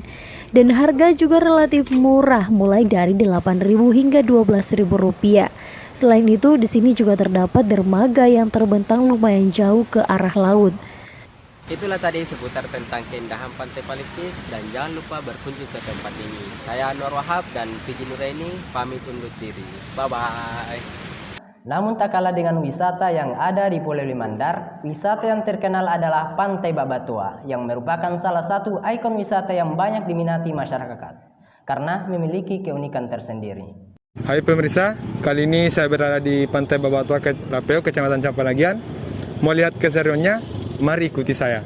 Dan harga juga relatif murah, mulai dari Rp8.000 hingga Rp12.000. Selain itu, di sini juga terdapat dermaga yang terbentang lumayan jauh ke arah laut. Itulah tadi seputar tentang keindahan Pantai Palipis, dan jangan lupa berkunjung ke tempat ini. Saya Anwar Wahab dan Fiji Nuraini pamit undur diri. Bye-bye. Namun tak kalah dengan wisata yang ada di Polewali Mandar, wisata yang terkenal adalah Pantai Babatoa yang merupakan salah satu ikon wisata yang banyak diminati masyarakat karena memiliki keunikan tersendiri. Hai pemirsa, kali ini saya berada di Pantai Babatoa Lapeo, Kecamatan Campalagian. Mau lihat keseruannya? Mari ikuti saya.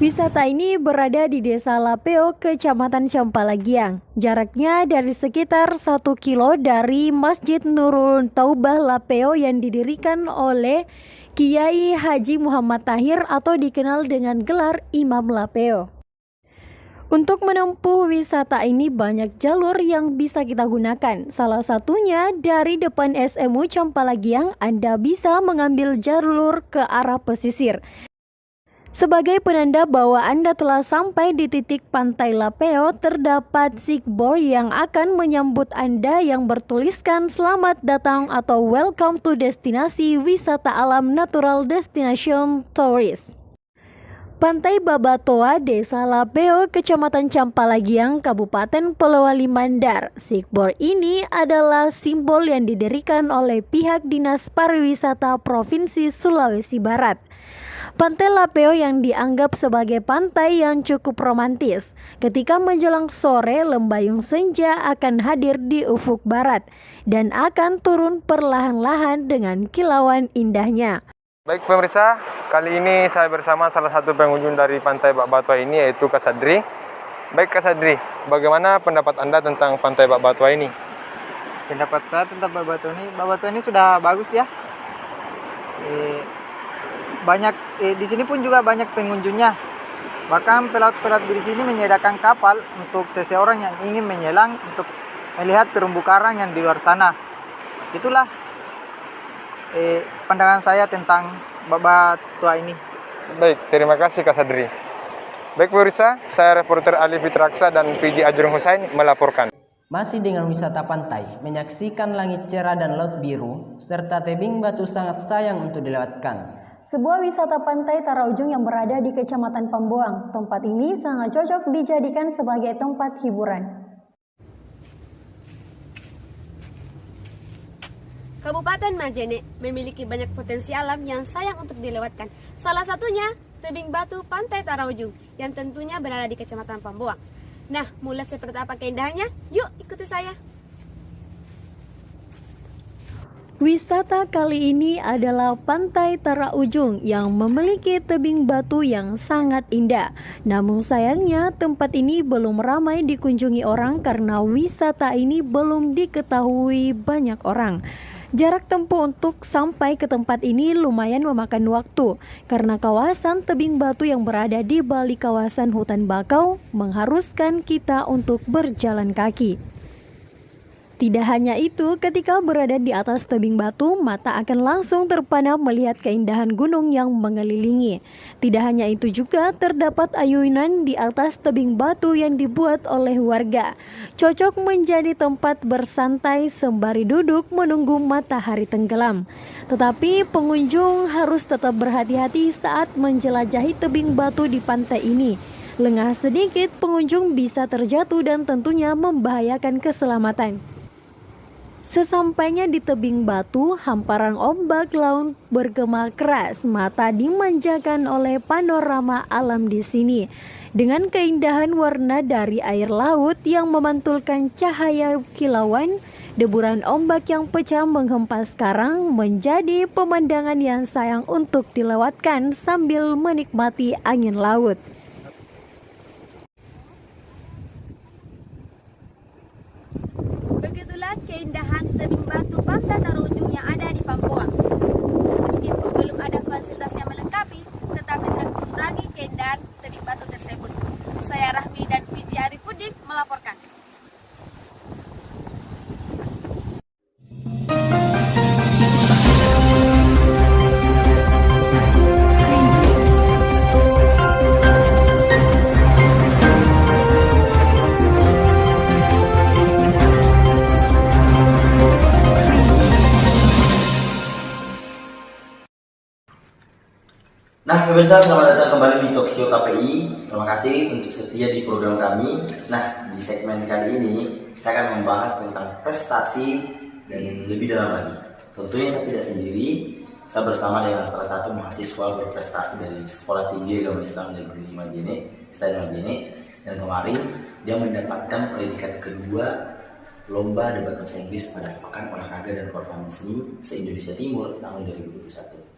Wisata ini berada di Desa Lapeo, Kecamatan Campalagian. Jaraknya dari sekitar 1 kilo dari Masjid Nurul Taubah Lapeo yang didirikan oleh Kiai Haji Muhammad Tahir atau dikenal dengan gelar Imam Lapeo. Untuk menempuh wisata ini banyak jalur yang bisa kita gunakan. Salah satunya dari depan SMU Campalagian, Anda bisa mengambil jalur ke arah pesisir. Sebagai penanda bahwa Anda telah sampai di titik Pantai Lapeo, terdapat sigboard yang akan menyambut Anda yang bertuliskan "Selamat datang" atau "Welcome to Destinasi Wisata Alam Natural Destination Tourist". Pantai Babatoa, Desa Lapeo, Kecamatan Campalagian, Kabupaten Polewali Mandar. Sigboard ini adalah simbol yang didirikan oleh pihak Dinas Pariwisata Provinsi Sulawesi Barat. Pantai Lapeo yang dianggap sebagai pantai yang cukup romantis. Ketika menjelang sore, lembayung senja akan hadir di ufuk barat dan akan turun perlahan-lahan dengan kilauan indahnya. Baik pemirsa, kali ini saya bersama salah satu pengunjung dari Pantai Babatoa ini, yaitu Kak Sadri. Baik Kak Sadri, bagaimana pendapat Anda tentang Pantai Babatoa ini? Pendapat saya tentang Babatoa ini sudah bagus ya. Di sini pun juga banyak pengunjungnya. Bahkan pelaut-pelaut di sini menyediakan kapal untuk seseorang yang ingin menyelam untuk melihat terumbu karang yang di luar sana. Itulah pandangan saya tentang Babatoa ini. Baik, terima kasih Kak Sadri. Baik pemirsa, saya reporter Ali Fitraksa dan PJ Ajrung Husain melaporkan. Masih dengan wisata pantai, menyaksikan langit cerah dan laut biru, serta tebing batu sangat sayang untuk dilewatkan. Sebuah wisata pantai Taraujung yang berada di Kecamatan Pambuang. Tempat ini sangat cocok dijadikan sebagai tempat hiburan. Kabupaten Majene memiliki banyak potensi alam yang sayang untuk dilewatkan. Salah satunya tebing batu Pantai Taraujung yang tentunya berada di Kecamatan Pambuang. Nah, mau lihat seperti apa keindahannya? Yuk ikuti saya. Wisata kali ini adalah Pantai Taraujung yang memiliki tebing batu yang sangat indah. Namun sayangnya tempat ini belum ramai dikunjungi orang karena wisata ini belum diketahui banyak orang. Jarak tempuh untuk sampai ke tempat ini lumayan memakan waktu karena kawasan tebing batu yang berada di balik kawasan hutan bakau mengharuskan kita untuk berjalan kaki. Tidak hanya itu, ketika berada di atas tebing batu, mata akan langsung terpana melihat keindahan gunung yang mengelilingi. Tidak hanya itu juga, terdapat ayunan di atas tebing batu yang dibuat oleh warga. Cocok menjadi tempat bersantai sembari duduk menunggu matahari tenggelam. Tetapi pengunjung harus tetap berhati-hati saat menjelajahi tebing batu di pantai ini. Lengah sedikit, pengunjung bisa terjatuh dan tentunya membahayakan keselamatan. Sesampainya di tebing batu, hamparan ombak laut bergema keras, mata dimanjakan oleh panorama alam di sini. Dengan keindahan warna dari air laut yang memantulkan cahaya kilauan, deburan ombak yang pecah menghempas karang menjadi pemandangan yang sayang untuk dilewatkan sambil menikmati angin laut. Begitulah keindahan tebing batu Pantai Taraujung yang ada di Pambuang. Meskipun belum ada fasilitas yang melengkapi, tetapi tidak mengurangi keindahan tebing batu tersebut. Saya Rahmi dan Viji Arifudik melaporkan. Nah, pemirsa, selamat datang kembali di Talkshow KPI. Terima kasih untuk setia di program kami. Nah, di segmen kali ini saya akan membahas tentang prestasi dan lebih dalam lagi. Tentunya saya tidak sendiri, saya bersama dengan salah satu mahasiswa berprestasi dari Sekolah Tinggi Agama Islam Negeri Majene, Stain Majene. Dan kemarin dia mendapatkan predikat kedua Lomba Debat Bahasa Inggris pada Pekan Olahraga dan Performance Seni se-Indonesia Timur tahun 2021.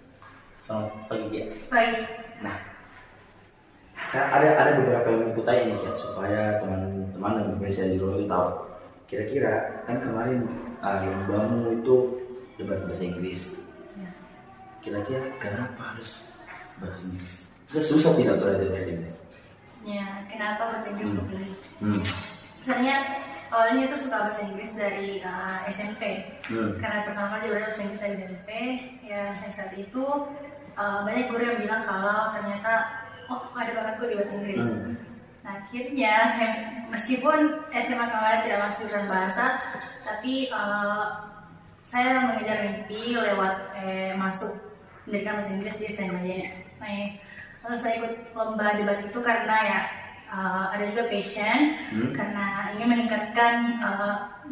Selamat pagi, Kia. Pagi. Nah, ada beberapa yang mau kutanya nih, Kia, supaya teman-teman dan pemirsa di rumah itu tahu. Kira-kira kan kemarin lombamu itu debat bahasa Inggris. Ya. Kira-kira kenapa harus bahasa Inggris? Susah tidak belajar bahasa Inggris? Ya, kenapa bahasa Inggris dipilih? Sebenarnya awalnya tuh suka bahasa Inggris dari SMP. Karena pertama kali belajar bahasa Inggris dari SMP, ya saya saat itu banyak guru yang bilang kalau ternyata ada bakatku di bahasa Inggris. Nah akhirnya meskipun SMA kemarin tidak masuk jurusan bahasa, tapi saya mengejar mimpi lewat masuk pendidikan bahasa Inggris di Stain Majene. Nah, saya ikut lomba debat itu karena ya ada juga passion karena ingin meningkatkan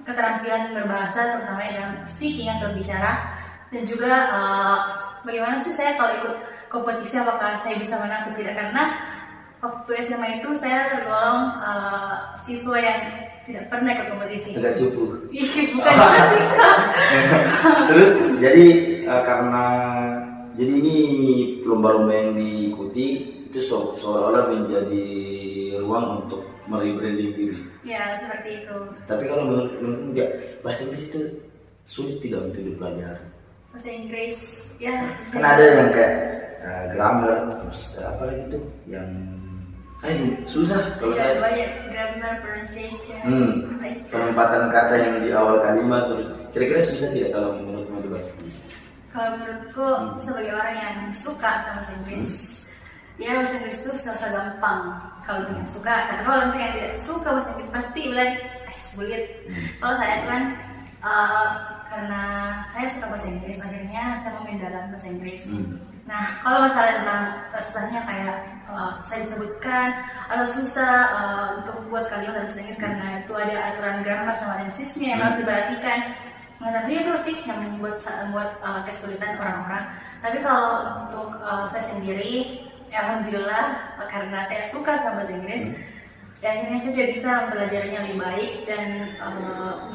keterampilan berbahasa, terutama dalam speaking atau berbicara, dan juga bagaimana sih saya kalau ikut kompetisi apakah saya bisa menang atau tidak, karena waktu SMA itu saya tergolong siswa yang tidak pernah ikut kompetisi. Tidak cukup. Bukan juga. Terus jadi karena ini lomba-lomba yang diikuti itu seolah-olah menjadi ruang untuk merebranding diri. Ya, seperti itu. Tapi kalau menurut enggak, bahasa Inggris itu sulit tidak untuk dipelajari. Bahasa Inggris, ya. Kan ada yang kayak grammar, terus apa lagi tuh yang susah kalau ya, saya. banyak grammar, pronunciation, penempatan kata yang di awal kalimat, terus kira-kira susah tidak kalau menurutmu itu bahasa Inggris? Kalau menurutku sebagai orang yang suka sama bahasa Inggris, ya bahasa Inggris itu susah gampang kalau untuk yang suka. Karena kalau untuk yang tidak suka bahasa Inggris pasti bilang sulit. Kalau saya kan karena saya suka bahasa Inggris, akhirnya saya mau mendalam bahasa Inggris. Nah, kalau masalah tentang susahnya kayak saya disebutkan atau susah untuk buat kalimat dalam bahasa Inggris karena itu ada aturan grammar sama tensisnya yang harus diperhatikan. Nah, tentunya itu sih yang membuat kesulitan orang-orang. Tapi kalau untuk saya sendiri, ya alhamdulillah karena saya suka sama bahasa Inggris, dan akhirnya saya juga bisa mempelajarinya lebih baik dan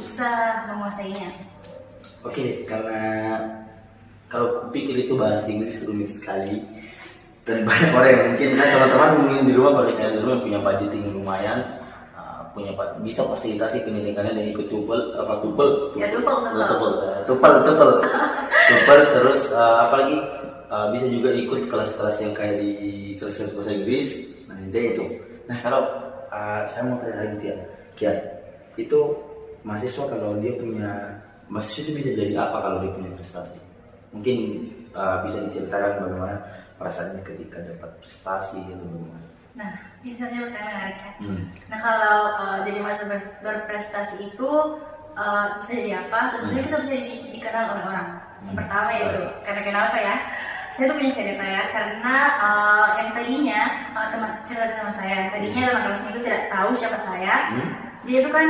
bisa menguasainya. Oke, karena kalau kupikir itu bahasa Inggris rumit sekali dan banyak orang yang mungkin, teman-teman mungkin di rumah, kalau saya di rumah punya budgeting lumayan, punya bisa fasilitasi pendidikannya dan ikut TOEFL, terus apalagi bisa juga ikut kelas-kelas yang kayak di kelas bahasa Inggris. Nah intinya itu. Nah kalau saya mau tanya lagi Kia, itu mahasiswa kalau dia punya mahasiswa itu bisa jadi apa kalau dia punya prestasi? Mungkin bisa diceritakan bagaimana perasaannya ketika dapat prestasi itu bagaimana? Nah, ini sebenarnya pertanyaan menarik ya. Nah, kalau jadi mahasiswa berprestasi itu bisa jadi apa? Tentunya kita bisa dikenal oleh orang. Yang pertama yaitu, karena kenapa ya? Saya tuh punya cerita ya, karena yang tadinya teman saya, tadinya teman kelasnya itu tidak tahu siapa saya. Dia itu kan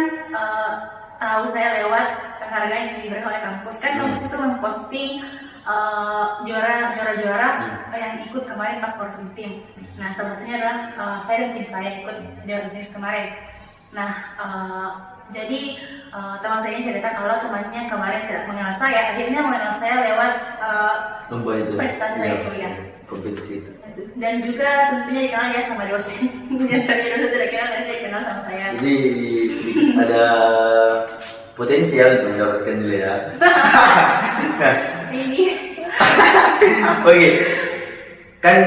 tahu saya lewat penghargaan yang diberikan oleh kampus. Kan kampus itu memposting juara-juara yang ikut kemarin pas sporting team. Nah, salah satunya adalah saya dan tim saya ikut di organisasi kemarin. Nah, jadi teman saya cerita kalau temannya kemarin tidak mengenal saya, akhirnya mengenal saya lewat prestasi saya kuliah. Kompetisi itu. Dan juga tentunya dikenal ya sama dosen. Yang tadinya dosen tidak kenal, dan dia kenal sama saya. Jadi sedikit ada potensial untuk mendapatkan nilai ya. Ini. Oke, kan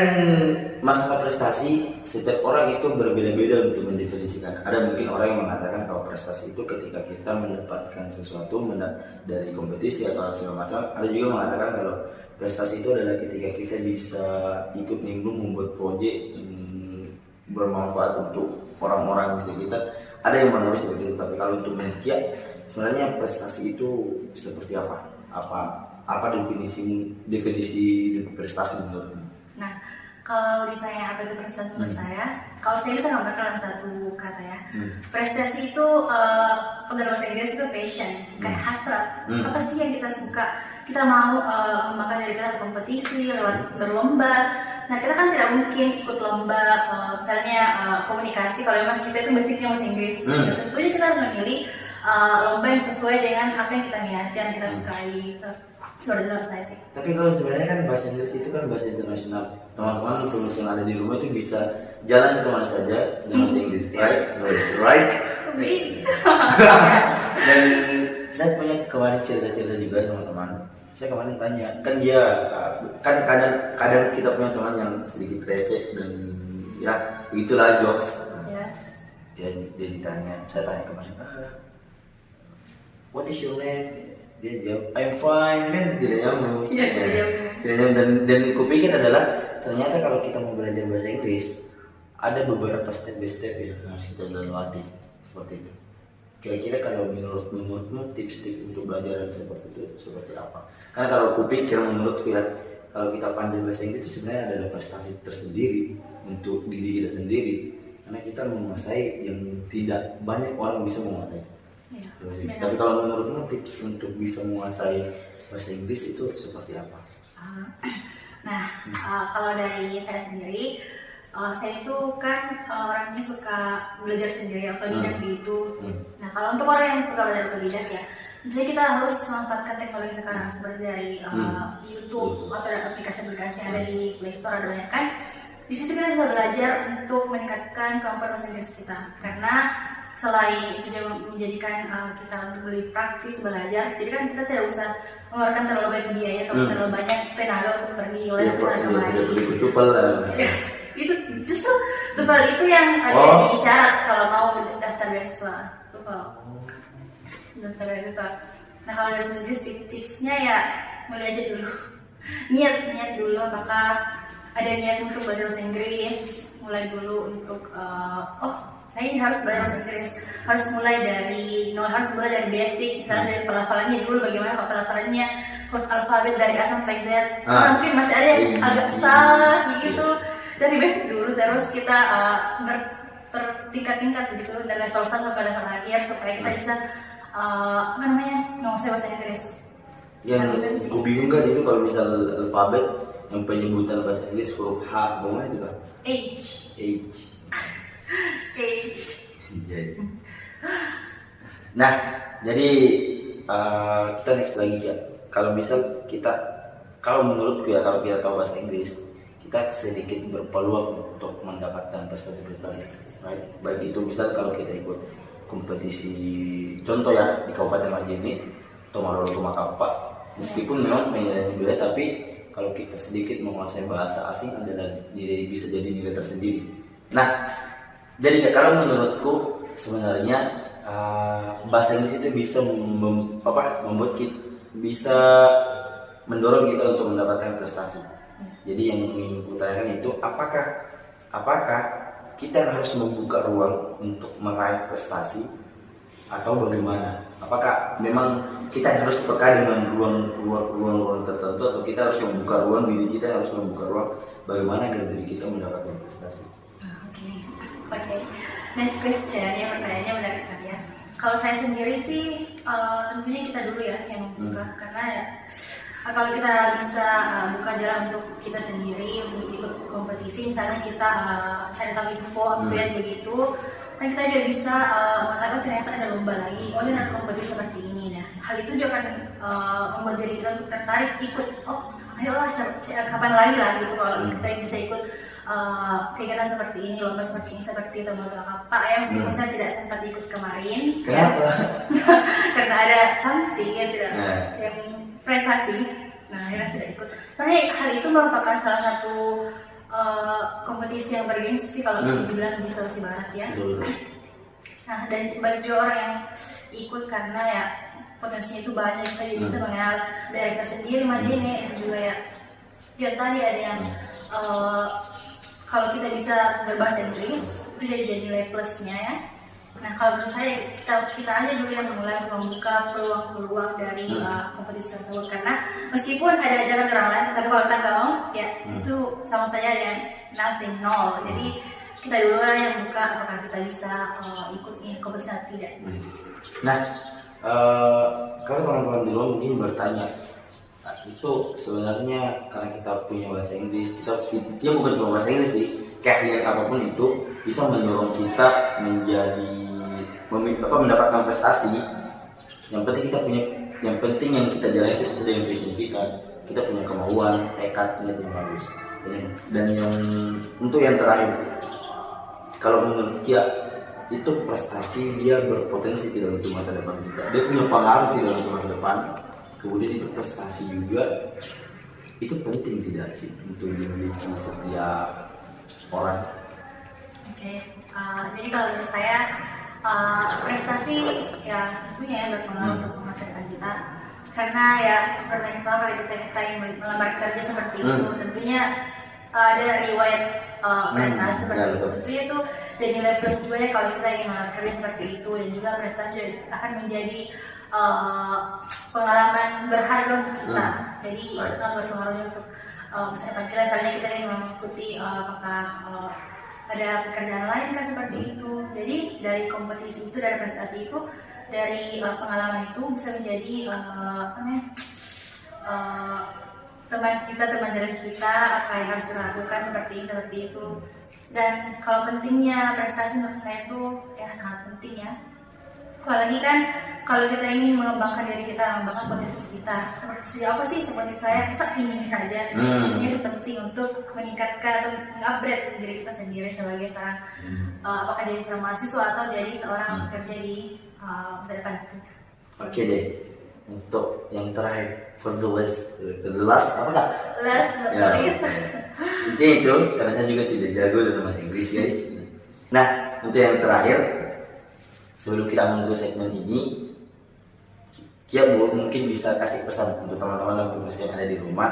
masalah prestasi setiap orang itu berbeda-beda untuk mendefinisikan. Ada mungkin orang yang mengatakan kalau prestasi itu ketika kita mendapatkan sesuatu dari kompetisi atau segala macam. Ada juga mengatakan kalau prestasi itu adalah ketika kita bisa ikut nimbrung membuat proyek bermanfaat untuk orang-orang di sekitar. Ada yang menganggap seperti itu. Tapi kalau untuk Kia, sebenarnya prestasi itu seperti apa? Apa definisi prestasi menurutmu? Nah, kalau ditanya apa itu prestasi menurut saya, kalau saya bisa gambarkan dalam satu kata ya, prestasi itu kalau dalam bahasa Inggris itu passion, kayak hasrat. Apa sih yang kita suka? Kita mau mengembangkan diri kita di kompetisi lewat berlomba. Nah, kita kan tidak mungkin ikut lomba misalnya komunikasi kalau memang kita itu basicnya bahasa Inggris. Tentunya kita harus memilih lomba yang sesuai dengan apa yang kita niati, yang kita sukai. Menurut saya sih. Tapi kalau sebenarnya kan bahasa Inggris itu kan bahasa internasional. Teman-teman penulis yang ada di rumah itu bisa jalan kemana saja dengan bahasa Inggris, right? Dan saya punya kemarin cerita-cerita juga sama teman. Saya kemarin tanya, kan dia kan kadang kita punya teman yang sedikit rese dan ya begitulah jokes. Dia ditanya, saya tanya kemarin, what is your name? Dia jawab, I'm fine, kan tidak nyambung. Dan kupikir adalah ternyata kalau kita mau belajar bahasa Inggris ada beberapa step by step yang harus kita lalui seperti itu. Kira-kira kalau menurutmu tips-tips untuk belajar seperti itu seperti apa? Karena kalau kupikir menurutku ya, kalau kita pandai bahasa Inggris itu sebenarnya adalah prestasi tersendiri untuk diri kita sendiri, karena kita menguasai yang tidak banyak orang bisa menguasai. Tapi kalau menurutmu tips untuk bisa menguasai bahasa Inggris itu seperti apa? Nah, kalau dari saya sendiri, saya itu kan orangnya suka belajar sendiri, otodidak gitu. Nah, kalau untuk orang yang suka belajar otodidak ya, jadi kita harus memanfaatkan teknologi sekarang seperti dari YouTube atau aplikasi-aplikasi yang ada di Play Store, ada banyak kan. Di situ kita bisa belajar untuk meningkatkan kemampuan bahasa Inggris kita, karena selain itu juga menjadikan kita untuk lebih praktis belajar, jadi kan kita tidak usah mengeluarkan terlalu banyak biaya atau terlalu banyak tenaga untuk pergi les sana kemari. Itu justru TOEFL itu yang ada di syarat kalau mau daftar beasiswa. TOEFL daftar beasiswa. Nah, kalau dari sendiri tipsnya ya mulai aja dulu. Niat dulu, apakah ada niat untuk belajar bahasa Inggris. Mulai dulu untuk saya ini harus belajar bahasa Inggris, harus mulai dari basic, misalnya dari pelafalannya dulu, bagaimana kalau pelafalannya huruf alfabet dari A sampai Z. Mungkin masih ada yang agak salah begitu. Dari basic dulu, terus kita bertingkat-tingkat begitu dari level 1 sampai level akhir supaya kita bisa menguasai bahasa Inggris. Yang aku bingung kan itu kalau misal alfabet yang penyebutan bahasa Inggris huruf H, bagaimana itu Pak? H. Nah, jadi kita next lagi ya. Kalau misal kalau menurutku ya, kalau kita tahu bahasa Inggris, kita sedikit berpeluang untuk mendapatkan prestasi-prestasi. Right? Baik itu misal kalau kita ikut kompetisi, contoh ya di Kabupaten Majene atau Marolo Makapa, meskipun memang menilainya beda, tapi kalau kita sedikit menguasai bahasa asing adalah bisa jadi nilai tersendiri. Nah, jadi kalau menurutku sebenarnya bahasa Inggris itu bisa membuat kita bisa mendorong kita untuk mendapatkan prestasi. Jadi yang ingin kutanyakan itu apakah kita harus membuka ruang untuk meraih prestasi atau bagaimana? Apakah memang kita harus peka dengan ruang tertentu atau kita harus membuka ruang, diri kita harus membuka ruang bagaimana agar diri kita mendapatkan prestasi? Oke. Next question, yang pertanyaannya menarik sekali ya. Kalau saya sendiri sih tentunya kita dulu ya yang membuka, karena ya kalau kita bisa buka jalan untuk kita sendiri untuk ikut kompetisi, misalnya kita cari tahu info update begitu, dan kita juga bisa mengatakan ternyata ada lomba lagi, ini ada kompetisi seperti ini. Nah, hal itu juga akan membuat diri kita untuk tertarik ikut. Oh, ayolah kapan lagi lah gitu kalau kita bisa ikut kegiatan seperti ini, lomba seperti ini, seperti teman apa ya, meskipun saya tidak sempat ikut kemarin. Kenapa? Karena ada something yang tidak yang privasi. Nah, akhirnya tidak ikut. Soalnya hal itu merupakan salah satu kompetisi yang bergengsi kalau dibilang di Sulawesi Barat ya. Nah, dan banyak juga orang yang ikut karena ya potensinya itu banyak. Kita juga bisa mengenal dari kita sendiri, Majene, dan juga ya tadi ada yang kalau kita bisa berbahasa Inggris itu jadi nilai plusnya ya. Nah, kalau menurut saya kita aja dulu yang mulai membuka peluang-peluang dari kompetisi tersebut, karena meskipun ada ajakan orang lain, tapi kalau kita nggak mau ya itu sama saja ya nothing, nol. Jadi kita dulu yang buka apakah kita bisa ikut kompetisi atau tidak. Nah, kalau teman-teman di luar mungkin bertanya, itu sebenarnya karena kita punya bahasa Inggris, dia bukan cuma bahasa Inggris sih, keahlian apapun itu bisa mendorong kita mendapatkan prestasi. Yang penting yang kita jalani itu sesuai dengan passion kita punya kemauan, tekad, niat yang bagus. Dan yang untuk yang terakhir, kalau menurut dia itu prestasi, dia berpotensi tidak untuk masa depan kita, dia punya pengaruh tidak untuk masa depan. Kemudian itu prestasi juga, itu penting tidak sih untuk dimiliki setiap orang? Oke, jadi kalau menurut saya prestasi ya tentunya ya berpengaruh untuk masa depan kita, karena ya seperti yang tahu kalau kita yang melamar kerja seperti itu tentunya ada riwayat prestasi seperti itu. Tentunya itu jadi nilai plus juga ya kalau kita ingin melamar kerja seperti itu, dan juga prestasi juga akan menjadi pengalaman berharga untuk kita. Jadi sangat berpengaruh untuk masa depan kita. Misalnya kita ingin mengikuti apakah ada pekerjaan lain kan seperti itu. Jadi dari kompetisi itu, dari prestasi itu, dari pengalaman itu bisa menjadi teman kita, teman jalan kita, apa yang harus kita lakukan seperti itu. Dan kalau pentingnya prestasi menurut saya itu ya sangat penting ya. Apalagi kan kalau kita ingin mengembangkan diri kita, mengembangkan potensi kita, seperti apa sih seperti saya saat ini saja, tentunya itu penting untuk meningkatkan atau mengupgrade diri kita sendiri sebagai seorang apakah jadi seorang mahasiswa atau jadi seorang pekerja di masa depan. Oke deh, untuk yang terakhir, for the last apa nggak? Last but not least. Intinya itu, karena saya juga tidak jago dalam bahasa Inggris guys. Nah, untuk yang terakhir, sebelum kita menutup segmen ini, Kia mungkin bisa kasih pesan untuk teman-teman dan pemirsa yang ada di rumah,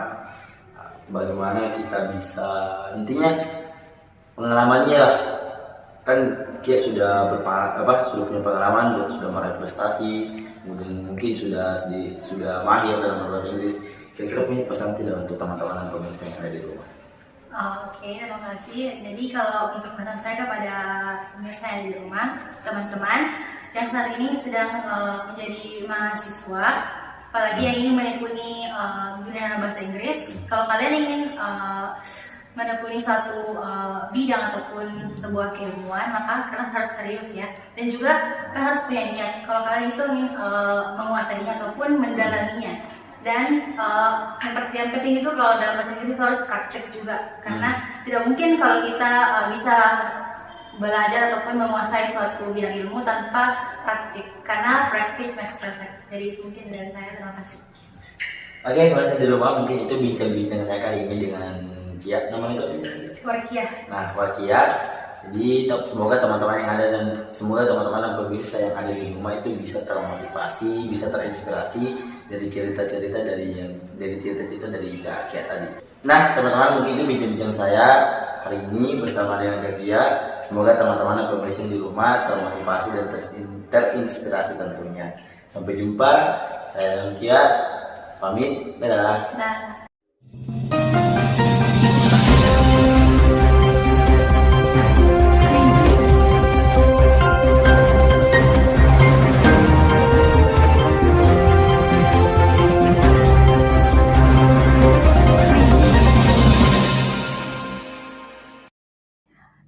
bagaimana kita bisa, intinya pengalamannya lah, kan Kia sudah punya pengalaman dan sudah meraih prestasi, kemudian mungkin sudah mahir dalam bahasa Inggris. Kira-kira punya pesan tidak untuk teman-teman dan pemirsa yang ada di rumah? Oke, terima kasih. Jadi kalau untuk pesan saya kepada pemirsa yang di rumah, teman-teman yang saat ini sedang menjadi mahasiswa, apalagi yang ingin menekuni dunia bahasa Inggris. Kalau kalian ingin menekuni satu bidang ataupun sebuah keilmuan, maka kalian harus serius ya, dan juga kalian harus punya niat kalau kalian itu ingin menguasainya ataupun mendalaminya. Dan yang penting itu kalau dalam bahasa Inggris itu harus praktek juga, karena tidak mungkin kalau kita bisa belajar ataupun menguasai suatu bidang ilmu tanpa praktik, karena practice makes perfect. Jadi itu mungkin dari saya. Terima kasih. Oke, kalau saya di rumah mungkin itu bincang-bincang saya kali ini dengan Kia, namanya nggak bisa. Warkia. Nah, Warkia. Jadi semoga teman-teman yang ada dan semoga teman-teman dan pemirsa yang ada di rumah itu bisa termotivasi, bisa terinspirasi dari cerita-cerita dari cerita-cerita dari Kia tadi. Nah, teman-teman, mungkin itu bincang-bincang saya hari ini bersama dengan Kia. Semoga teman-teman dan pemirsa di rumah termotivasi dan terinspirasi tentunya. Sampai jumpa, saya Kia, pamit, dadah.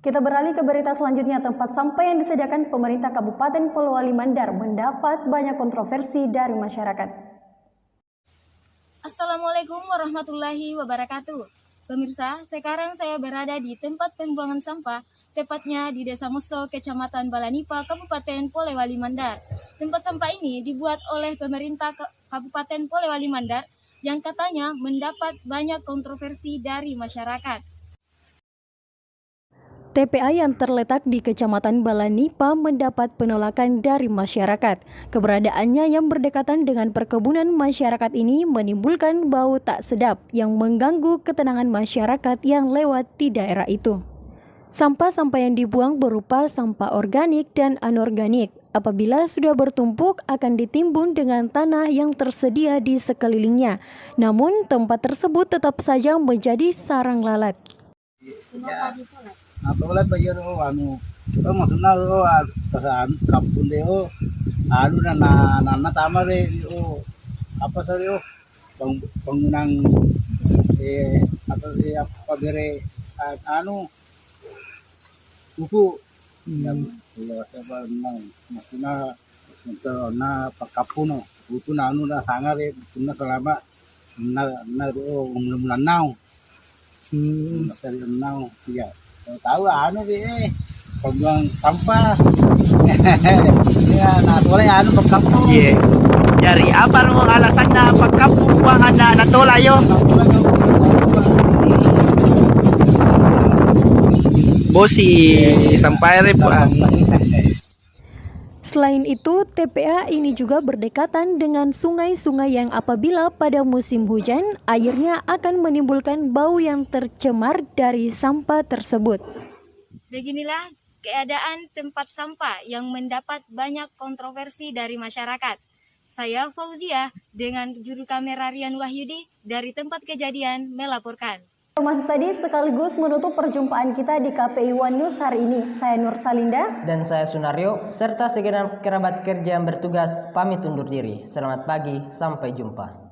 Kita beralih ke berita selanjutnya. Tempat sampah yang disediakan pemerintah Kabupaten Polewali Mandar mendapat banyak kontroversi dari masyarakat. Assalamualaikum warahmatullahi wabarakatuh. Pemirsa, sekarang saya berada di tempat pembuangan sampah, tepatnya di Desa Moso, Kecamatan Balanipa, Kabupaten Polewali Mandar. Tempat sampah ini dibuat oleh pemerintah Kabupaten Polewali Mandar yang katanya mendapat banyak kontroversi dari masyarakat. TPA yang terletak di Kecamatan Balanipa mendapat penolakan dari masyarakat. Keberadaannya yang berdekatan dengan perkebunan masyarakat ini menimbulkan bau tak sedap yang mengganggu ketenangan masyarakat yang lewat di daerah itu. Sampah-sampah yang dibuang berupa sampah organik dan anorganik. Apabila sudah bertumpuk akan ditimbun dengan tanah yang tersedia di sekelilingnya. Namun tempat tersebut tetap saja menjadi sarang lalat. Apalagi bayar maksudnya pesan kampung deh nana tama deh apa tadi bangunan apa bere buku yang siapa maksudnya untuk pakapun buku nanu dah sangat deh cuma selama belum lanau masih lanau ya. Tahu pembuang sampah. Ya, nah tolak pagkampung. Iya. Dari apa mo alasannya pagkampung buang ada natolak yo? Bosi sampai repuan. Selain itu, TPA ini juga berdekatan dengan sungai-sungai yang apabila pada musim hujan, airnya akan menimbulkan bau yang tercemar dari sampah tersebut. Beginilah keadaan tempat sampah yang mendapat banyak kontroversi dari masyarakat. Saya Fauzia dengan juru kamera Rian Wahyudi dari tempat kejadian melaporkan. Informasi tadi sekaligus menutup perjumpaan kita di KPI One News hari ini. Saya Nur Salinda dan saya Sunario serta segenap kerabat kerja yang bertugas pamit undur diri. Selamat pagi, sampai jumpa.